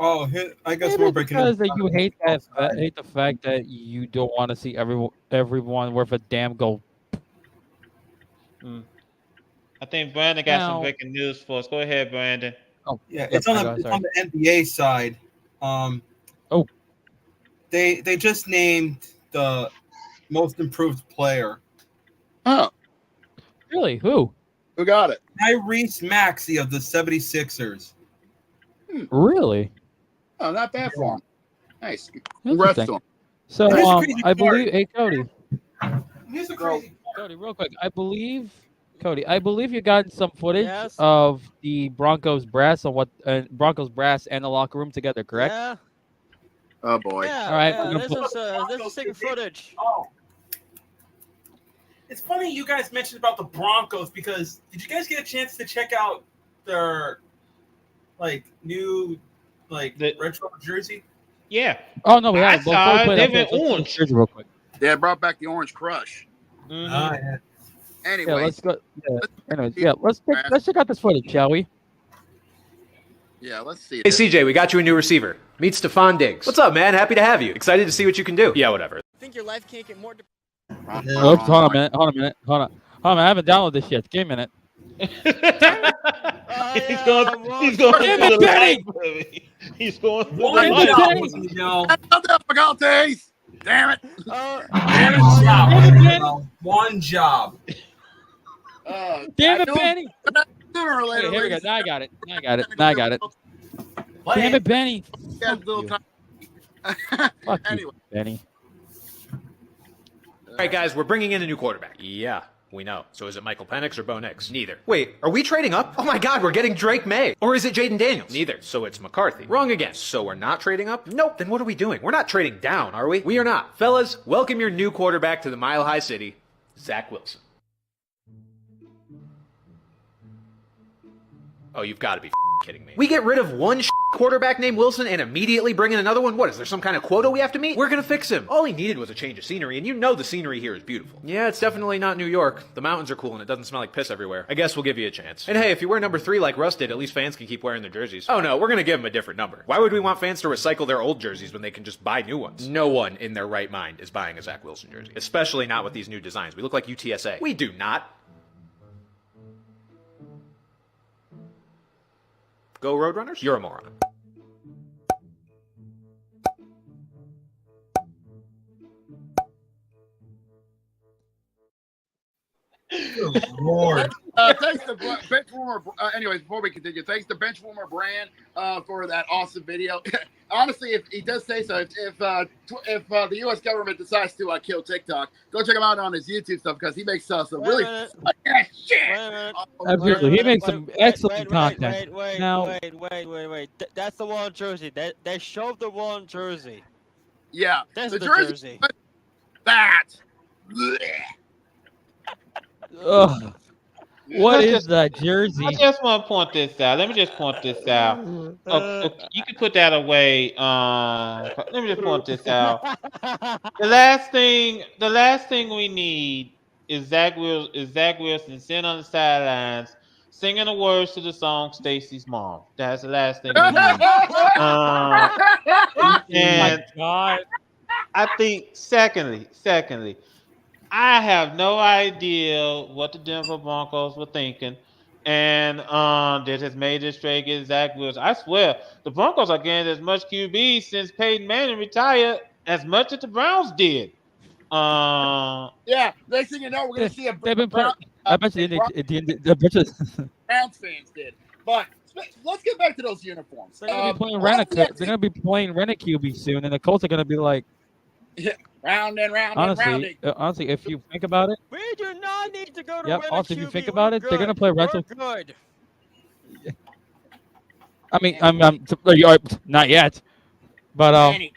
Oh, I guess Maybe we're breaking because it. that you hate the fact that you don't want to see everyone worth a damn goal. I think Brandon got some breaking news for us. Go ahead, Brandon. Oh, Yeah, it's on the NBA side. They just named the most improved player. Oh, really? Who got it? Tyrese Maxey of the 76ers. Really? Oh, not bad for him. Nice. Congrats to him. So, Here's a crazy I part. believe. Hey, Cody. Here's the crazy Cody, real quick. I believe you got some footage Yes. of the Broncos brass on Broncos brass and the locker room together, correct? Yeah. Oh boy. Yeah. All right, Yeah, we're gonna this is secret footage. Oh. It's funny you guys mentioned about the Broncos because did you guys get a chance to check out their new retro jersey? Yeah. Oh no, we haven't. They went orange. Real quick. Yeah, brought back the Orange Crush. Yeah. Anyway, Yeah, let's go. Yeah. Anyways, yeah, let's check out this footage, shall we? Yeah, let's see. Hey CJ, we got you a new receiver. Meet Stephon Diggs. What's up, man? Happy to have you. Excited to see what you can do. Yeah, whatever. Think your life can't get more. Oops, hold on a minute. Hold on. I haven't downloaded this yet. Give me a minute. He's going Damn it, Benny! He's going through One the job, life. you know. difficulties. Damn it. One job. Damn it, Benny! Sooner or Hey, later, here we go. ladies Now I got it. Damn it, Benny! Yeah, Fuck little you. time. Fuck you, Anyway. Benny. All right, guys, we're bringing in a new quarterback. Yeah, we know. So is it Michael Penix or Bo Nix? Neither. Wait, are we trading up? Oh my God, we're getting Drake May. Or is it Jaden Daniels? Neither. So it's McCarthy. Wrong again. So we're not trading up? Nope. Then what are we doing? We're not trading down, are we? We are not. Fellas, welcome your new quarterback to the Mile High City, Zach Wilson. Oh, you've got to be kidding me. We get rid of one quarterback named Wilson and immediately bring in another one? What, is there some kind of quota we have to meet? We're gonna fix him. All he needed was a change of scenery, and you know the scenery here is beautiful. Yeah, it's definitely not New York. The mountains are cool and it doesn't smell like piss everywhere. I guess we'll give you a chance. And hey, if you wear number 3 like Russ did, at least fans can keep wearing their jerseys. Oh no, we're gonna give them a different number. Why would we want fans to recycle their old jerseys when they can just buy new ones? No one in their right mind is buying a Zach Wilson jersey. Especially not with these new designs. We look like UTSA. We do not. Go Roadrunners, you're a moron. Good Lord. Thanks to Benchwarmer. Anyways, before we continue, thanks to Benchwarmer Brand for that awesome video. Honestly, if he does say so, if the U.S. government decides to kill TikTok, go check him out on his YouTube stuff because he makes some really shit. Absolutely, he makes some excellent content. Wait. That's the wrong jersey. They showed the wrong jersey. Yeah, That's the the jersey. jersey. That. Ugh. What is that jersey? I just want to point this out. Let me just point this out. Okay, you can put that away. Let me just point this out. The last thing we need is Zach Wilson sitting on the sidelines singing the words to the song "Stacy's Mom." That's the last thing we need. And God. I think, secondly, I have no idea what the Denver Broncos were thinking, and that has made this trade get Zach Wilson. I swear, the Broncos are getting as much QB since Peyton Manning retired as much as the Browns did. Yeah, next thing you know, we're gonna see a. They've been playing. I bet you Browns fans did, but let's get back to those uniforms. They're gonna be playing They're gonna be playing Rent-A-QB soon, and the Colts are gonna be like. Yeah, round and round and rounding. Honestly, if you think about it, we do not need to go to yep. Also, if you think about it, good. they're gonna play rental. Good. I mean, I'm not yet, but I'm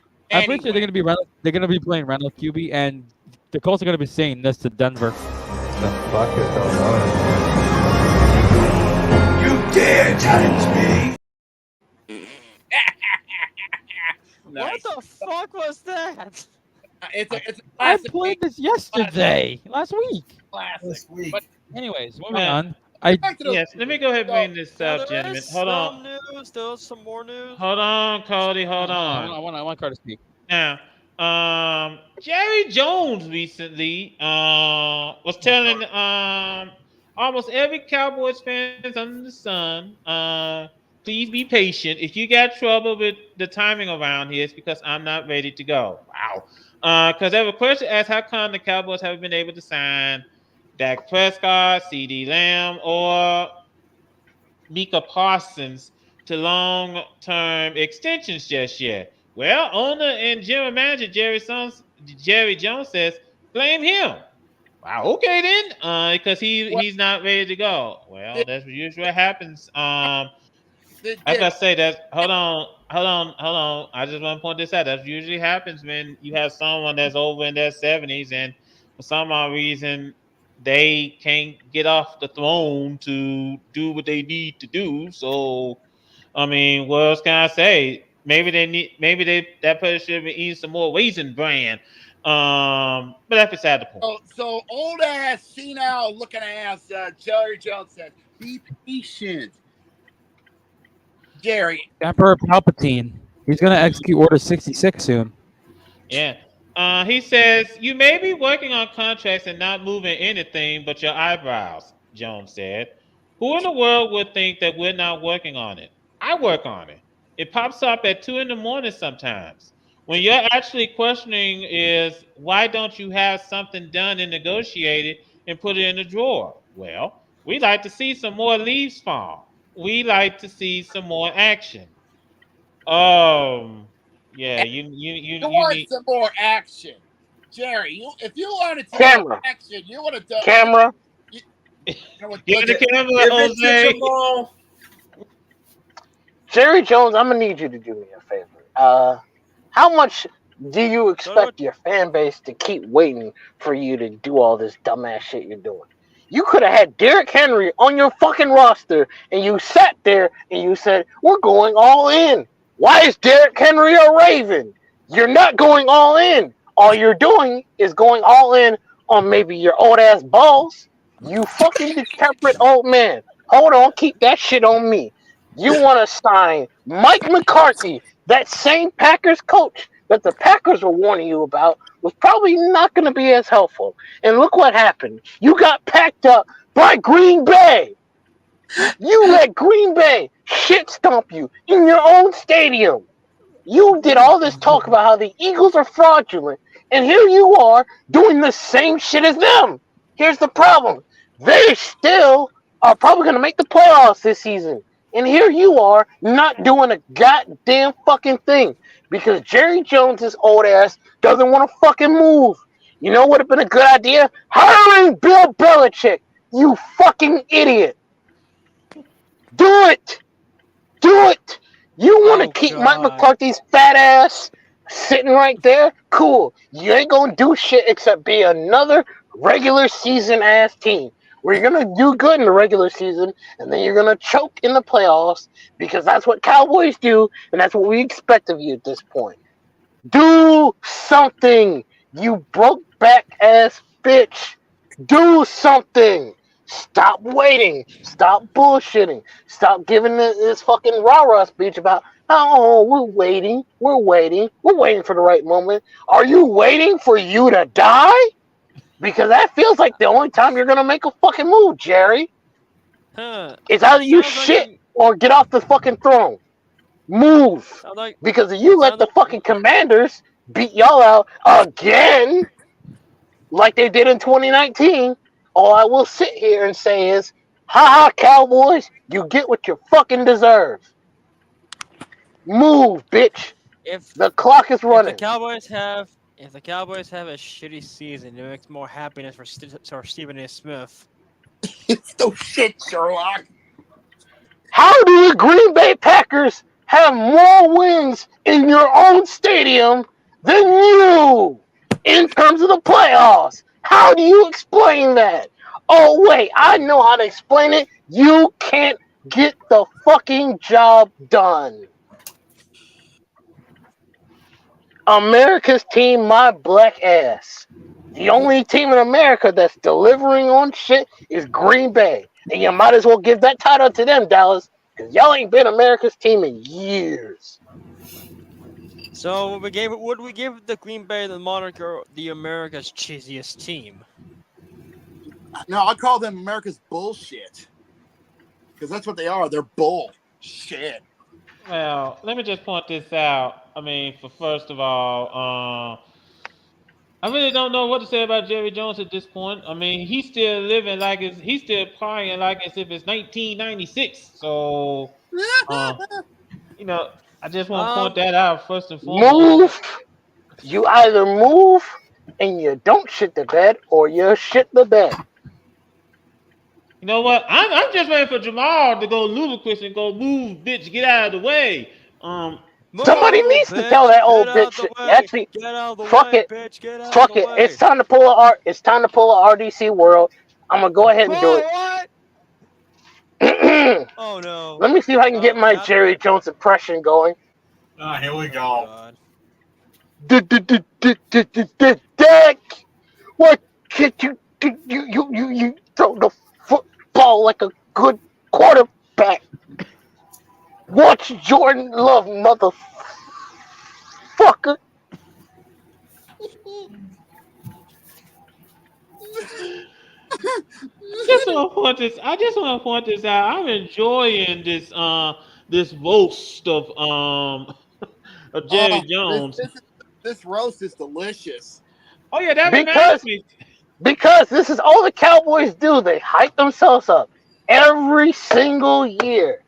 pretty sure they're gonna be playing rental QB, and the Colts are gonna be saying this to Denver. The fuck is going on? You dare challenge me? What the fuck was that? I played this last week. Last week. But anyways, moving on. Yes, let me go ahead and bring this up, gentlemen. Hold on. Still some more news. Hold on, Cody. Hold on. I want Carter to speak. Now, Jerry Jones recently was telling almost every Cowboys fans under the sun, please be patient. If you got trouble with the timing around here, it's because I'm not ready to go. Wow. Because there was a question asked, how come the Cowboys haven't been able to sign Dak Prescott, CD Lamb, or Micah Parsons to long-term extensions just yet? Well, owner and general manager Jerry Jones says, blame him. Wow, okay then, because he's not ready to go. Well, that's usually what happens. Like I say, hold on. I just want to point this out. That usually happens when you have someone that's over in their 70s, and for some odd reason they can't get off the throne to do what they need to do. So, I mean, what else can I say? Maybe that person should be eating some more Raisin Bran. But that's beside the point. So old ass, senile looking ass Jerry Jones says, be patient. Jerry. Emperor Palpatine. He's gonna execute Order 66 soon. Yeah. He says, you may be working on contracts and not moving anything but your eyebrows, Jones said. Who in the world would think that we're not working on it? I work on it. It pops up at 2 a.m. sometimes. When you're actually questioning is, why don't you have something done and negotiated and put it in the drawer? Well, we like to see some more leaves fall. We like to see some more action. Yeah, you want need some more action, Jerry. If you wanted to Camera. action, you would have done Camera. Give the camera, Jose. Jerry Jones, I'm gonna need you to do me a favor. How much do you expect your fan base to keep waiting for you to do all this dumbass shit you're doing? You could have had Derrick Henry on your fucking roster, and you sat there and you said, we're going all in. Why is Derrick Henry a Raven? You're not going all in. All you're doing is going all in on maybe your old ass balls. You fucking decrepit old man. Hold on, keep that shit on me. You want to sign Mike McCarthy, that same Packers coach that the Packers were warning you about was probably not going to be as helpful. And look what happened. You got packed up by Green Bay. You let Green Bay shit stomp you in your own stadium. You did all this talk about how the Eagles are fraudulent, and here you are doing the same shit as them. Here's the problem. They still are probably going to make the playoffs this season. And here you are not doing a goddamn fucking thing because Jerry Jones's old ass doesn't want to fucking move. You know what would have been a good idea? Hiring Bill Belichick. You fucking idiot. Do it. Do it. You want to keep Mike McCarthy's fat ass sitting right there? Cool. You ain't going to do shit except be another regular season ass team where you're going to do good in the regular season and then you're going to choke in the playoffs because that's what Cowboys do and that's what we expect of you at this point. Do something, you broke back ass bitch. Do something. Stop waiting. Stop bullshitting. Stop giving this fucking rah-rah speech about, oh, we're waiting for the right moment. Are you waiting for you to die? Because that feels like the only time you're going to make a fucking move, Jerry. It's either you shit or get off the fucking throne. Move. Because if you let the fucking Commanders beat y'all out again, like they did in 2019, all I will sit here and say is, ha Cowboys, you get what you fucking deserve. Move, bitch. If the clock is running. If the Cowboys have a shitty season, it makes more happiness for Stephen A. Smith. It's no shit, Sherlock. How do the Green Bay Packers have more wins in your own stadium than you in terms of the playoffs? How do you explain that? Oh, wait, I know how to explain it. You can't get the fucking job done. America's team, my black ass. The only team in America that's delivering on shit is Green Bay. And you might as well give that title to them, Dallas, because y'all ain't been America's team in years. So would we give the Green Bay the moniker the America's cheesiest team? No, I call them America's bullshit. Because that's what they are. They're bullshit. Well, let me just point this out. I mean, first of all, I really don't know what to say about Jerry Jones at this point. I mean, he's still living like he's still crying like as if it's 1996. So, you know, I just want to point that out first and foremost. Move. You either move and you don't shit the bed, or you shit the bed. You know what? I'm just waiting for Jamal to go ludicrous and go move, bitch, get out of the way. Somebody needs to tell that old bitch. Actually, fuck it. Fuck it. It's time to pull a RDC World. I'm gonna go ahead and do it. Oh no. Let me see if I can get my Jerry Jones impression going. Here we go. Dick, what kid you throw the football like a good quarterback. Watch Jordan Love, motherfucker. I just want to point this out. I'm enjoying this roast of Jerry Jones. This roast is delicious. Oh yeah, that reminds me. Because this is all the Cowboys do. They hype themselves up every single year.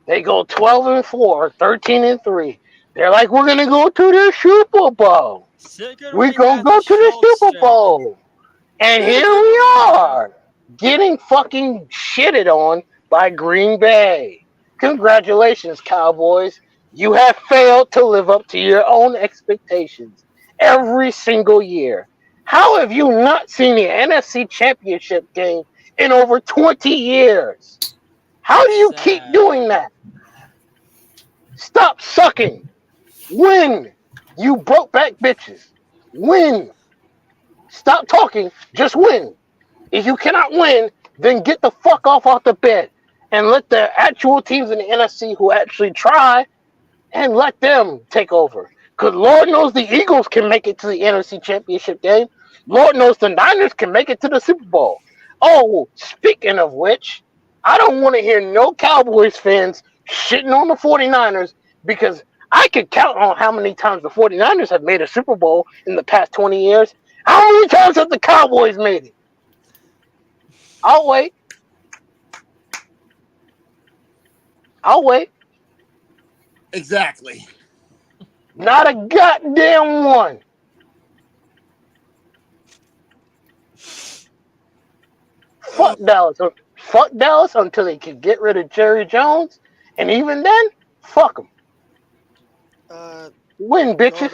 They go 12-4, 13-3. They're like, we're gonna go to the Super Bowl. We're gonna go to the Super Bowl. And here we are, getting fucking shitted on by Green Bay. Congratulations, Cowboys. You have failed to live up to your own expectations every single year. How have you not seen the NFC Championship game in over 20 years? How do you keep doing that? Stop sucking. Win. You broke back bitches. Win. Stop talking. Just win. If you cannot win, then get the fuck off the bed and let the actual teams in the NFC who actually try and let them take over. Because Lord knows the Eagles can make it to the NFC Championship game. Lord knows the Niners can make it to the Super Bowl. Oh, speaking of which, I don't want to hear no Cowboys fans shitting on the 49ers because I could count on how many times the 49ers have made a Super Bowl in the past 20 years. How many times have the Cowboys made it? I'll wait. I'll wait. Exactly. Not a goddamn one. Fuck Dallas. Fuck Dallas until they can get rid of Jerry Jones. And even then, fuck them. Win, bitches.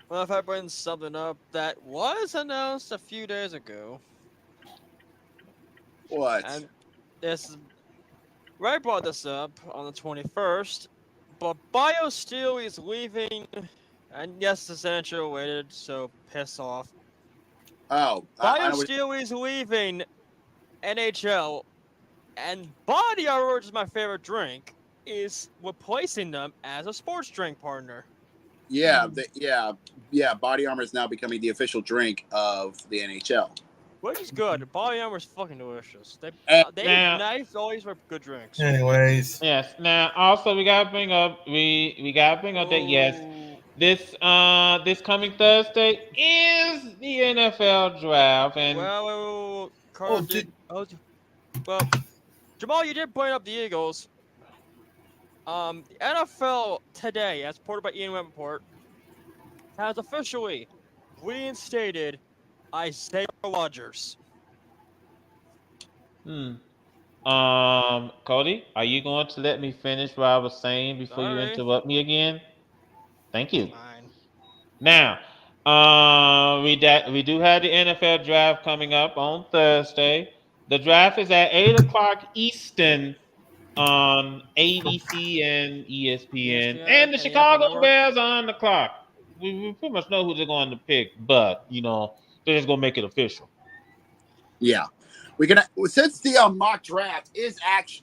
Well, if I bring something up that was announced a few days ago. What? And this, Ray brought this up on the 21st, but BioSteel is leaving, and yes, the Senator waited, so piss off. Oh, BioSteel is leaving NHL, and Body Armor, which is my favorite drink, is replacing them as a sports drink partner. Yeah, Body Armor is now becoming the official drink of the NHL. Which is good. Body Armor is fucking delicious. They now- nice always for good drinks. Anyways. Yes. Now, also we gotta bring up that yes, this coming Thursday is the NFL draft, and Well, Carl well, Jamal, you did point up the Eagles. The NFL today, as reported by Ian Rappaport, has officially reinstated Isaiah Rodgers. Cody, are you going to let me finish what I was saying before you Sorry. interrupt me again? Thank you. Fine. Now, we do have the NFL draft coming up on Thursday. The draft is at 8:00 Eastern on ABC and ESPN, and the Chicago Bears are on the clock. We pretty much know who they're going to pick, but they're just gonna make it official. Yeah, we can since the mock draft is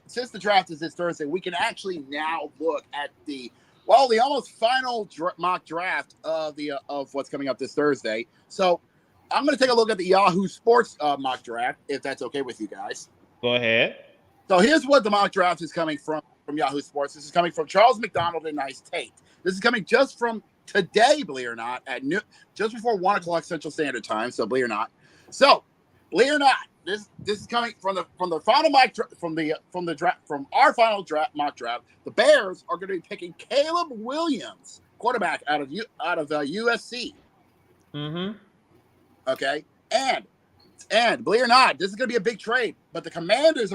since the draft is this Thursday, we can actually now look at the almost final mock draft of what's coming up this Thursday. So I'm going to take a look at the Yahoo Sports mock draft, if that's okay with you guys. Go ahead. So here's what the mock draft is coming from Yahoo Sports. This is coming from Charles McDonald and Nice Tate. This is coming just from today, believe it or not, at just before 1:00 Central Standard Time. So believe it or not. So believe it or not, this is coming from the final from our final mock draft. The Bears are going to be picking Caleb Williams, quarterback out of USC. Mm-hmm. Okay, and believe it or not, this is going to be a big trade. But the Commanders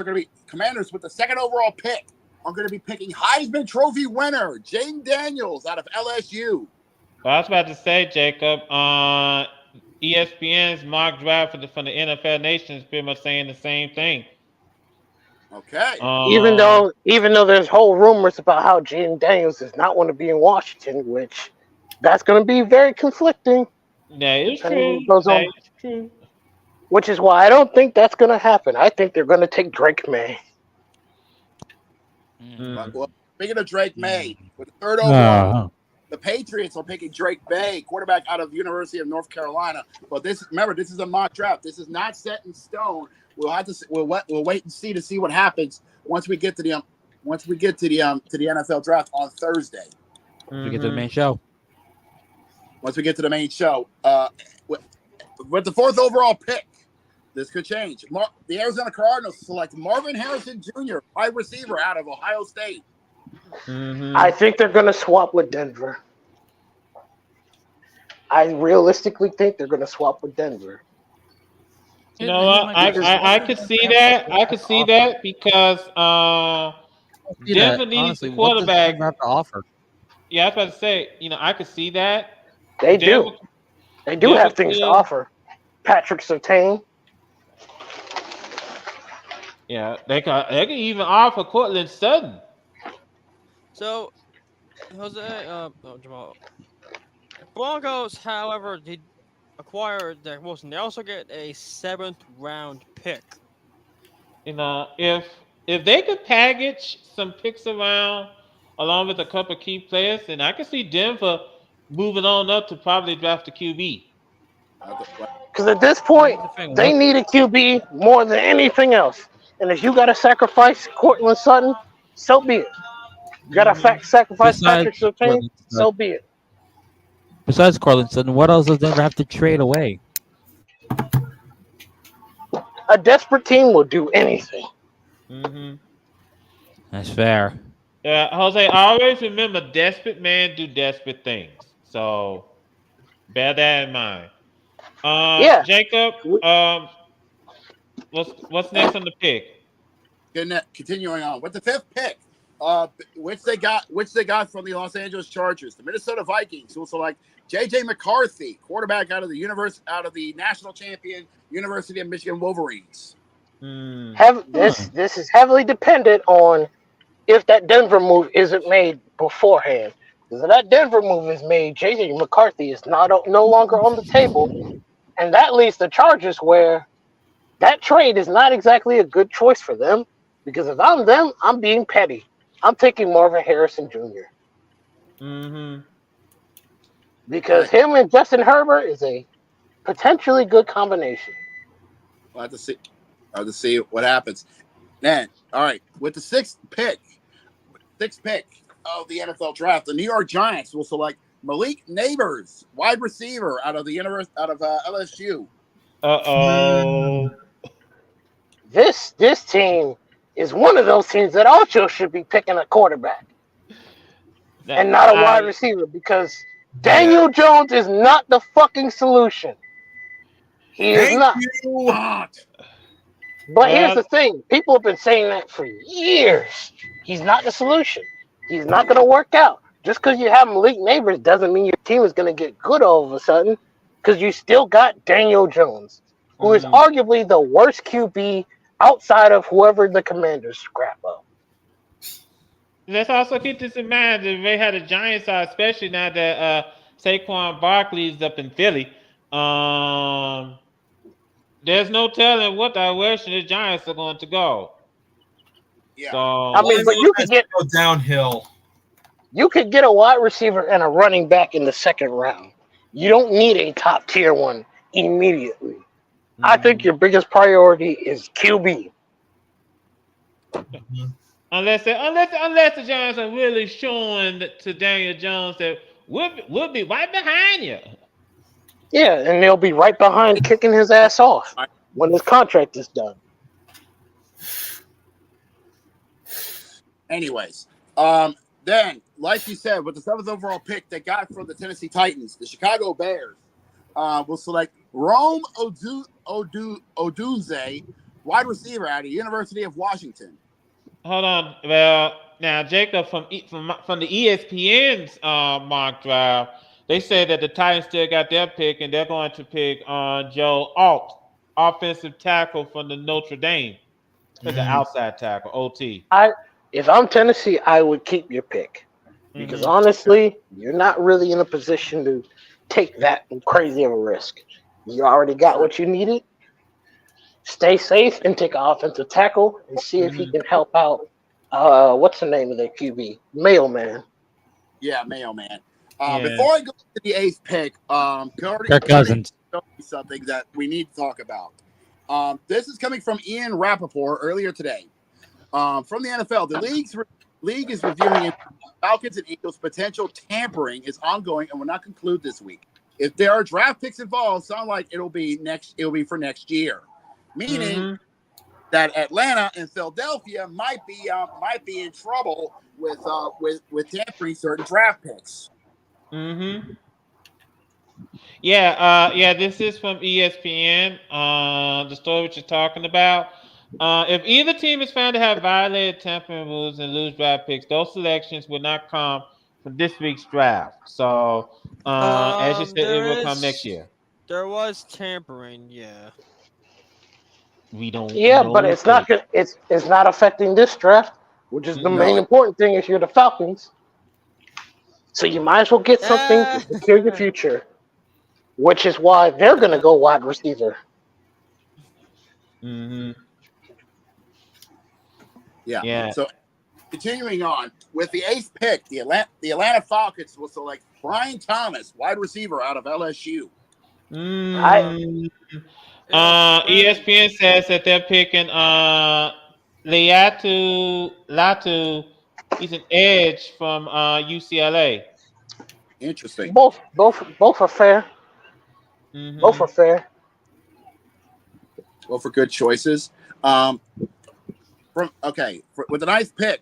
with the second overall pick are going to be picking Heisman Trophy winner Jaden Daniels out of LSU. Well, I was about to say, Jacob, ESPN's mock draft from the NFL Nation is pretty much saying the same thing. Okay. Even though there's whole rumors about how Jaden Daniels does not want to be in Washington, which that's going to be very conflicting. That is true. That is true. Which is why I don't think that's going to happen. I think they're going to take Drake May. Well, speaking of Drake May, with the third overall, the Patriots are picking Drake May, quarterback out of University of North Carolina. But this is a mock draft. This is not set in stone. We'll wait and see what happens once we get to the NFL draft on Thursday. We get to the main show. Once we get to the main show, with the fourth overall pick, this could change. The Arizona Cardinals select Marvin Harrison Jr., wide receiver out of Ohio State. Mm-hmm. I think they're going to swap with Denver. I realistically think they're going to swap with Denver. You know what? I could see that. I could see that because Denver needs a quarterback. Have to offer. Yeah, I was about to say. I could see that. They do. They do have things to offer. Patrick Surtain. Yeah, they can even offer Cortland Sutton. So, Jamal. Broncos, however, did acquire Zach Wilson. They also get a 7th round pick. If they could package some picks around along with a couple of key players, then I can see Denver moving on up to probably draft a QB. Because at this point, they need a QB more than anything else. And if you got to sacrifice Cortland Sutton, so be it. You got to sacrifice Besides Patrick Surtain, Cortland so Sutton, be it. besides Cortland Sutton, what else does Denver have to trade away? A desperate team will do anything. Mm-hmm. That's fair. Yeah, Jose, always remember, desperate men do desperate things. So bear that in mind. Yeah. Jacob, what's next on the pick? Continuing on with the fifth pick, which they got from the Los Angeles Chargers, the Minnesota Vikings, who will select J.J. McCarthy, quarterback out of the national champion University of Michigan Wolverines. This is heavily dependent on if that Denver move isn't made beforehand. Because if that Denver move is made, J.J. McCarthy is no longer on the table, and that leaves the Chargers where that trade is not exactly a good choice for them. Because if I'm them, I'm being petty. I'm taking Marvin Harrison Jr. Mm-hmm. Because him and Justin Herbert is a potentially good combination. We'll have to see what happens. Then, all right, with the sixth pick of the NFL draft, the New York Giants will select Malik Neighbors, wide receiver out of LSU. This team is one of those teams that also should be picking a quarterback and not a wide receiver, because Daniel Jones is not the fucking solution. He is not. But here's the thing. People have been saying that for years. He's not the solution. He's not going to work out. Just because you have Malik Neighbors doesn't mean your team is going to get good all of a sudden, because you still got Daniel Jones, who is arguably the worst QB outside of whoever the Commanders scrap up. Let's also keep this in mind that they had the Giants out, especially now that Saquon Barkley's up in Philly. There's no telling what direction the Giants are going to go. Yeah, so, I mean, but you could go downhill. You could get a wide receiver and a running back in the second round. You don't need a top tier one immediately. I think your biggest priority is QB. Unless the Giants are really showing to Daniel Jones that we'll be right behind you. Yeah, and they'll be right behind kicking his ass off when his contract is done. Anyways, then, like you said, with the 7th overall pick they got from the Tennessee Titans, the Chicago Bears will select Rome Odunze, wide receiver out of the University of Washington. Hold on. Well, now Jacob from the ESPN's mock draft, they say that the Titans still got their pick, and they're going to pick Joe Alt, offensive tackle from the Notre Dame, the outside tackle, OT. If I'm Tennessee, I would keep your pick, because honestly, you're not really in a position to take that crazy of a risk. You already got what you needed. Stay safe and take an offensive tackle and see if he can help out. What's the name of their QB? Mailman. Yeah, Mailman. Before I go to the 8th pick, Kirk Cousins. Something that we need to talk about. This is coming from Ian Rappaport earlier today. From the NFL, the league is reviewing Falcons and Eagles' potential tampering is ongoing and will not conclude this week. If there are draft picks involved, sound like it'll be for next year. Meaning that Atlanta and Philadelphia might be in trouble with tampering certain draft picks. Yeah, this is from ESPN. The story what you're talking about. If either team is found to have violated tampering rules and lose draft picks, those selections will not come from this week's draft. So, as you said, it will come next year. There was tampering, yeah. We don't. Yeah, but it's not. It's not affecting this draft, which is the main important thing. If you're the Falcons, so you might as well get something to secure your future, which is why they're going to go wide receiver. Yeah. So, continuing on with the 8th pick, the Atlanta Falcons will select Brian Thomas, wide receiver out of LSU. ESPN says that they're picking Latu, he's an edge from UCLA. Interesting. Both are fair. Both Mm-hmm. are fair. Well, for good choices. Um, with the ninth pick,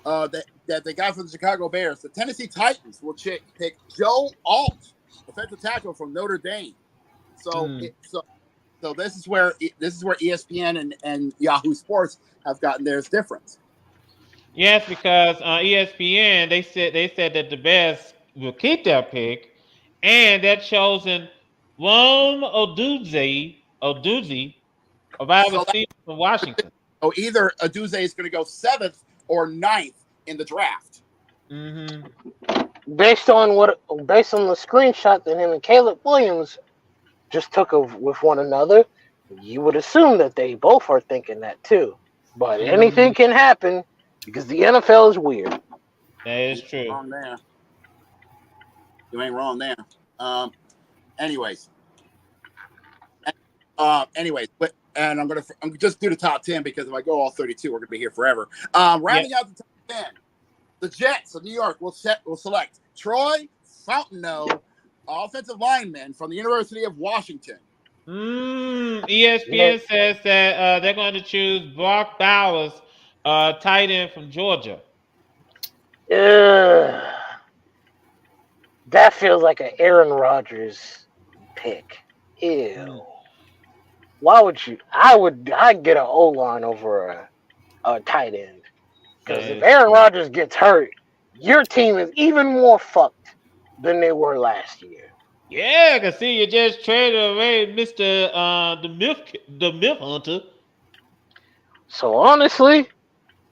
that they got from the Chicago Bears, the Tennessee Titans will pick Joe Alt, defensive tackle from Notre Dame. So, so this is where ESPN and Yahoo Sports have gotten theirs different. Yes, because ESPN they said that the Bears will keep their pick, and they're chosen Rome Oduzzi of Iowa So, State from Washington. so either Aduze is going to go 7th or 9th in the draft. Mm-hmm. Based on the screenshot that him and Caleb Williams just took with one another, you would assume that they both are thinking that too. But anything can happen because the NFL is weird. That is true. Wrong there. You ain't wrong there. Anyways, but and I'm just do the top 10 because if I go all 32, we're gonna be here forever. Rounding out the top 10, the Jets of New York will select Troy Fountaino, offensive lineman from the University of Washington. ESPN says that they're going to choose Brock Bowers, tight end from Georgia. That feels like an Aaron Rodgers pick. Ew. Why would you? I'd get an O line over a tight end. Because if Aaron Rodgers gets hurt, your team is even more fucked than they were last year. Yeah, I can see you just traded away Mr. The Myth Hunter. So honestly,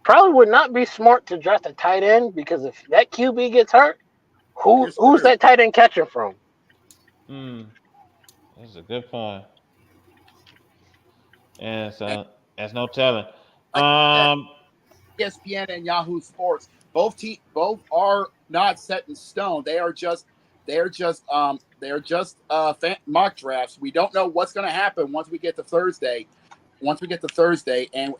probably would not be smart to draft a tight end because if that QB gets hurt, who's that tight end catching from? That's a good point. And so there's no telling. ESPN and Yahoo Sports both are not set in stone. They're just mock drafts. We don't know what's going to happen once we get to Thursday. And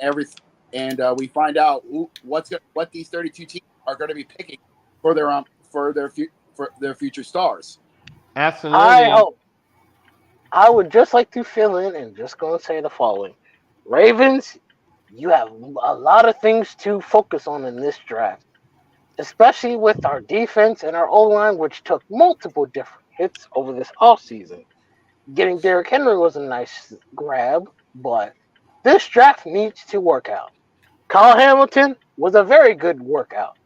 we find out what these 32 teams are going to be picking for their future stars. Absolutely. I would just like to fill in and just going to say the following: Ravens, you have a lot of things to focus on in this draft, especially with our defense and our O-line, which took multiple different hits over this offseason. Getting Derrick Henry was a nice grab, but this draft needs to work out. Kyle Hamilton was a very good workout.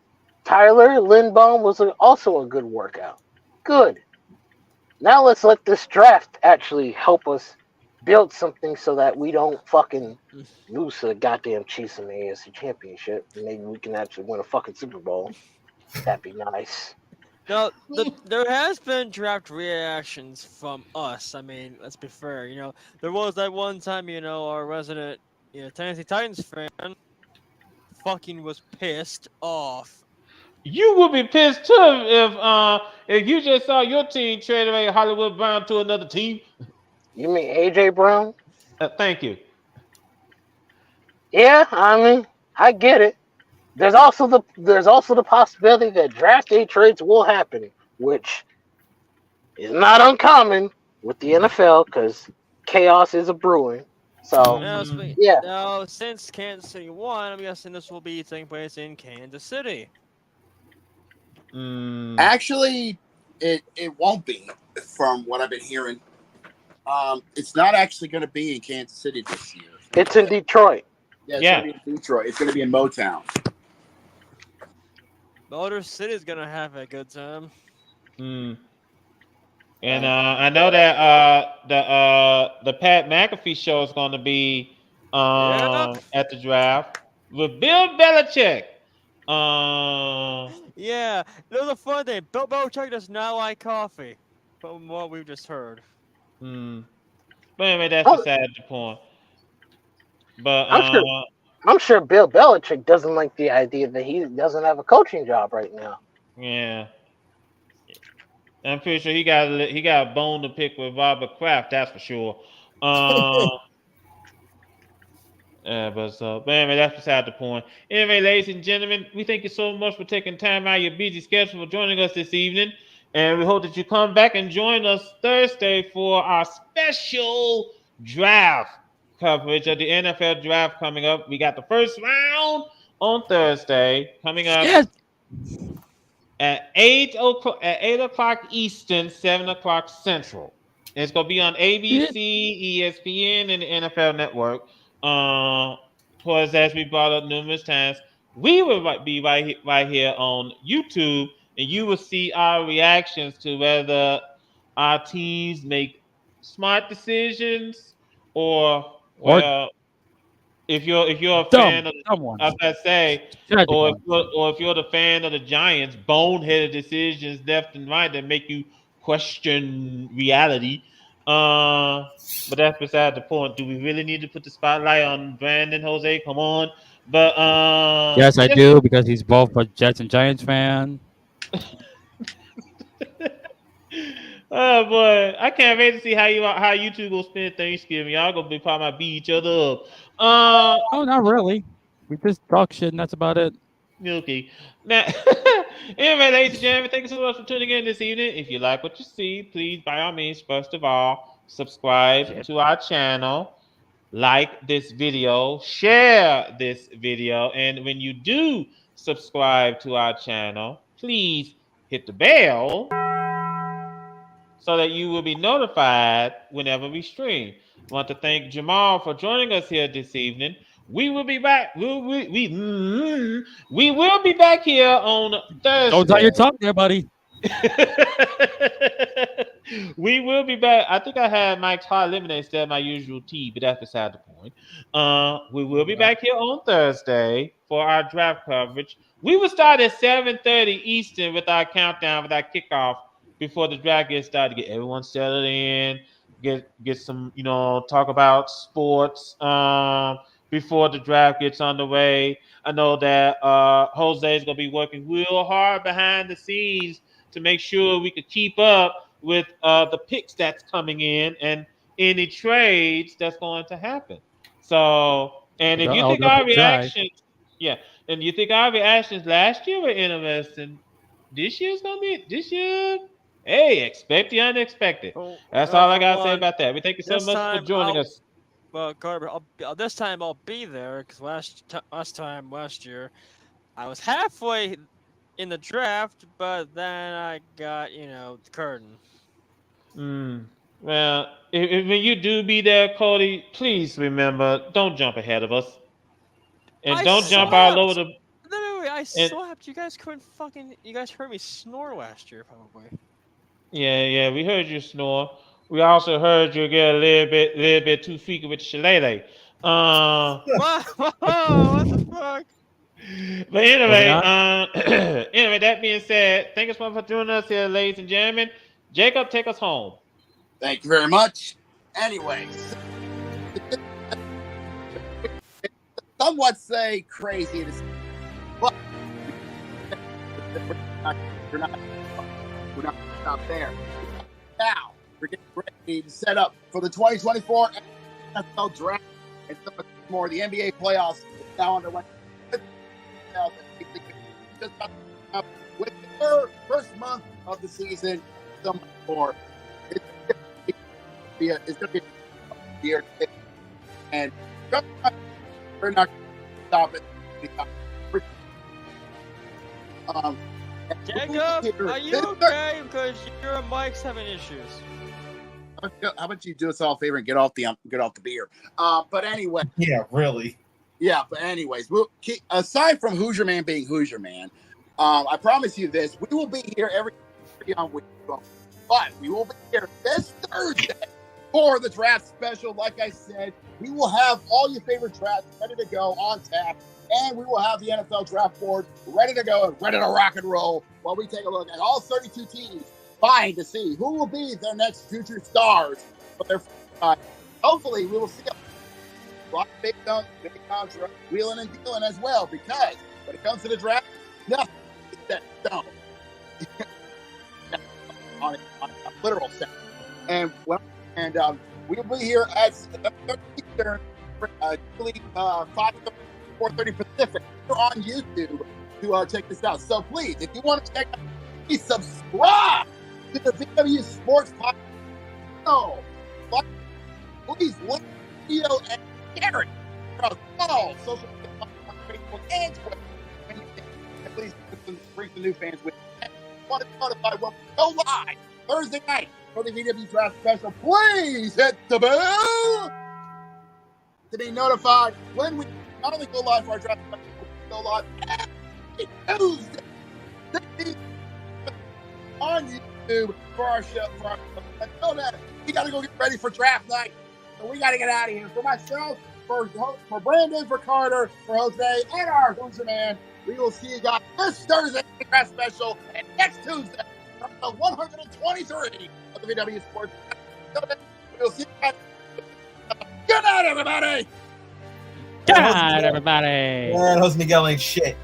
Tyler Lindbaum was also a good workout. Good. Now let's let this draft actually help us build something so that we don't fucking lose to the goddamn Chiefs in the AFC Championship. Maybe we can actually win a fucking Super Bowl. That'd be nice. Now, there has been draft reactions from us. I mean, let's be fair. There was that one time, our resident, Tennessee Titans fan, fucking was pissed off. You would be pissed too if you just saw your team trade away Hollywood Brown to another team. You mean AJ Brown? Thank you. Yeah, I mean, I get it. There's also the possibility that draft day trades will happen, which is not uncommon with the NFL because chaos is a brewing. So yeah. Now, since Kansas City won, I'm guessing this will be taking place in Kansas City. Actually, it won't be, from what I've been hearing. It's not actually going to be in Kansas City this year. It's in Detroit. Yeah, it's going to be in Detroit. It's going to be in Motown. Motor City's going to have a good time. And I know that the Pat McAfee show is going to be at the draft with Bill Belichick. Yeah, it was a fun thing. Bill Belichick does not like coffee, from what we've just heard. But anyway, that's beside the point. But I'm sure Bill Belichick doesn't like the idea that he doesn't have a coaching job right now. Yeah, I'm pretty sure he got a bone to pick with Robert Kraft. That's for sure. But anyway, that's beside the point. Anyway, ladies and gentlemen, we thank you so much for taking time out of your busy schedule for joining us this evening. And we hope that you come back and join us Thursday for our special draft coverage of the NFL draft coming up. We got the first round on Thursday coming up Yes. at 8 o'clock Eastern, 7 o'clock Central. It's gonna be on ABC, ESPN, and the NFL Network. Because as we brought up numerous times, we will be right here on YouTube, and you will see our reactions to whether our teams make smart decisions or Or well, if you're a fan dumb, of, dumb ones. I was gonna say, Tragic or ones. if you're the fan of the Giants, boneheaded decisions left and right that make you question reality. But that's beside the point. Do we really need to put the spotlight on Brandon Jose? Come on. But Yes, I do, because he's both a Jets and Giants fan. Oh boy, I can't wait to see how you two go spend Thanksgiving. Y'all gonna be probably beat each other up. Oh, not really. We just talk shit, and that's about it. Okay. Now, anyway, ladies and gentlemen, thank you so much for tuning in this evening. If you like what you see, please, by all means, first of all, subscribe to our channel, like this video, share this video, and when you do subscribe to our channel, please hit the bell so that you will be notified whenever we stream. I want to thank Jamal for joining us here this evening. We will be back. We will be back here on Thursday. Don't tie your tongue there, buddy. We will be back. I think I had Mike's Hot Lemonade instead of my usual tea, but that's beside the point. We will be back here on Thursday for our draft coverage. We will start at 7:30 Eastern with our countdown, with our kickoff before the draft gets started. Get everyone settled in, get some, talk about sports before the draft gets underway. I know that Jose is going to be working real hard behind the scenes to make sure we could keep up with the picks that's coming in and any trades that's going to happen. So, and if you think our reactions, and you think our reactions last year were interesting, this year. Hey, expect the unexpected. That's all I gotta say about that. We thank you so much for joining us. Well, Carter, this time I'll be there because last year, I was halfway in the draft, but then I got the curtain. Well, when you do be there, Cody, please remember, don't jump ahead of us, and don't jump all over the. I slept. You guys couldn't fucking. You guys heard me snore last year, probably. Yeah, we heard you snore. We also heard you get a little bit too freaky with the shillelagh. What the fuck? But anyway, anyway, that being said, thank you so much for joining us here, ladies and gentlemen. Jacob, take us home. Thank you very much. Anyways, somewhat say crazy to say, but we're not going to stop there. Now, we're getting ready to set up for the 2024 NFL Draft and so much more. The NBA playoffs is now underway. With the first month of the season, so much more. It's going to be a year, and we're not going to stop it. Jacob, are you okay? Because your mic's having issues. How about you do us all a favor and get off the beer? But anyway. Yeah, really. Yeah, but anyways, aside from Hoosier Man being Hoosier Man, I promise you this: we will be here every week, but we will be here this Thursday for the draft special. Like I said, we will have all your favorite drafts ready to go on tap, and we will have the NFL draft board ready to go and ready to rock and roll while we take a look at all 32 teams, vying to see who will be their next future stars. But hopefully, we will see Rock big contract, wheeling and dealing as well, because when it comes to the draft, nothing is set in stone. on a literal sense. And we will be here at 7:30 Eastern, 5:30, 4:30 Pacific. We're on YouTube to check this out. So please, if you want to check out, please subscribe to the VW Sports Podcast. No, please like the video and share it across all social media platforms, Facebook and Twitter. And please bring the new fans with you. And if you want to be notified when we go live Thursday night for the VW Draft Special, please hit the bell to be notified when we not only go live for our draft special, but we go live every Tuesday on YouTube for our show. Until then, we got to go get ready for draft night. So we got to get out of here. For myself, for Brandon, for Carter, for Jose, and our Hoosier man, we will see you guys this Thursday for the draft special and next Tuesday for the 123 of the VW Sports. We'll see you guys. Good night, everybody. Good night, everybody. Man, Jose Miguel ain't shit.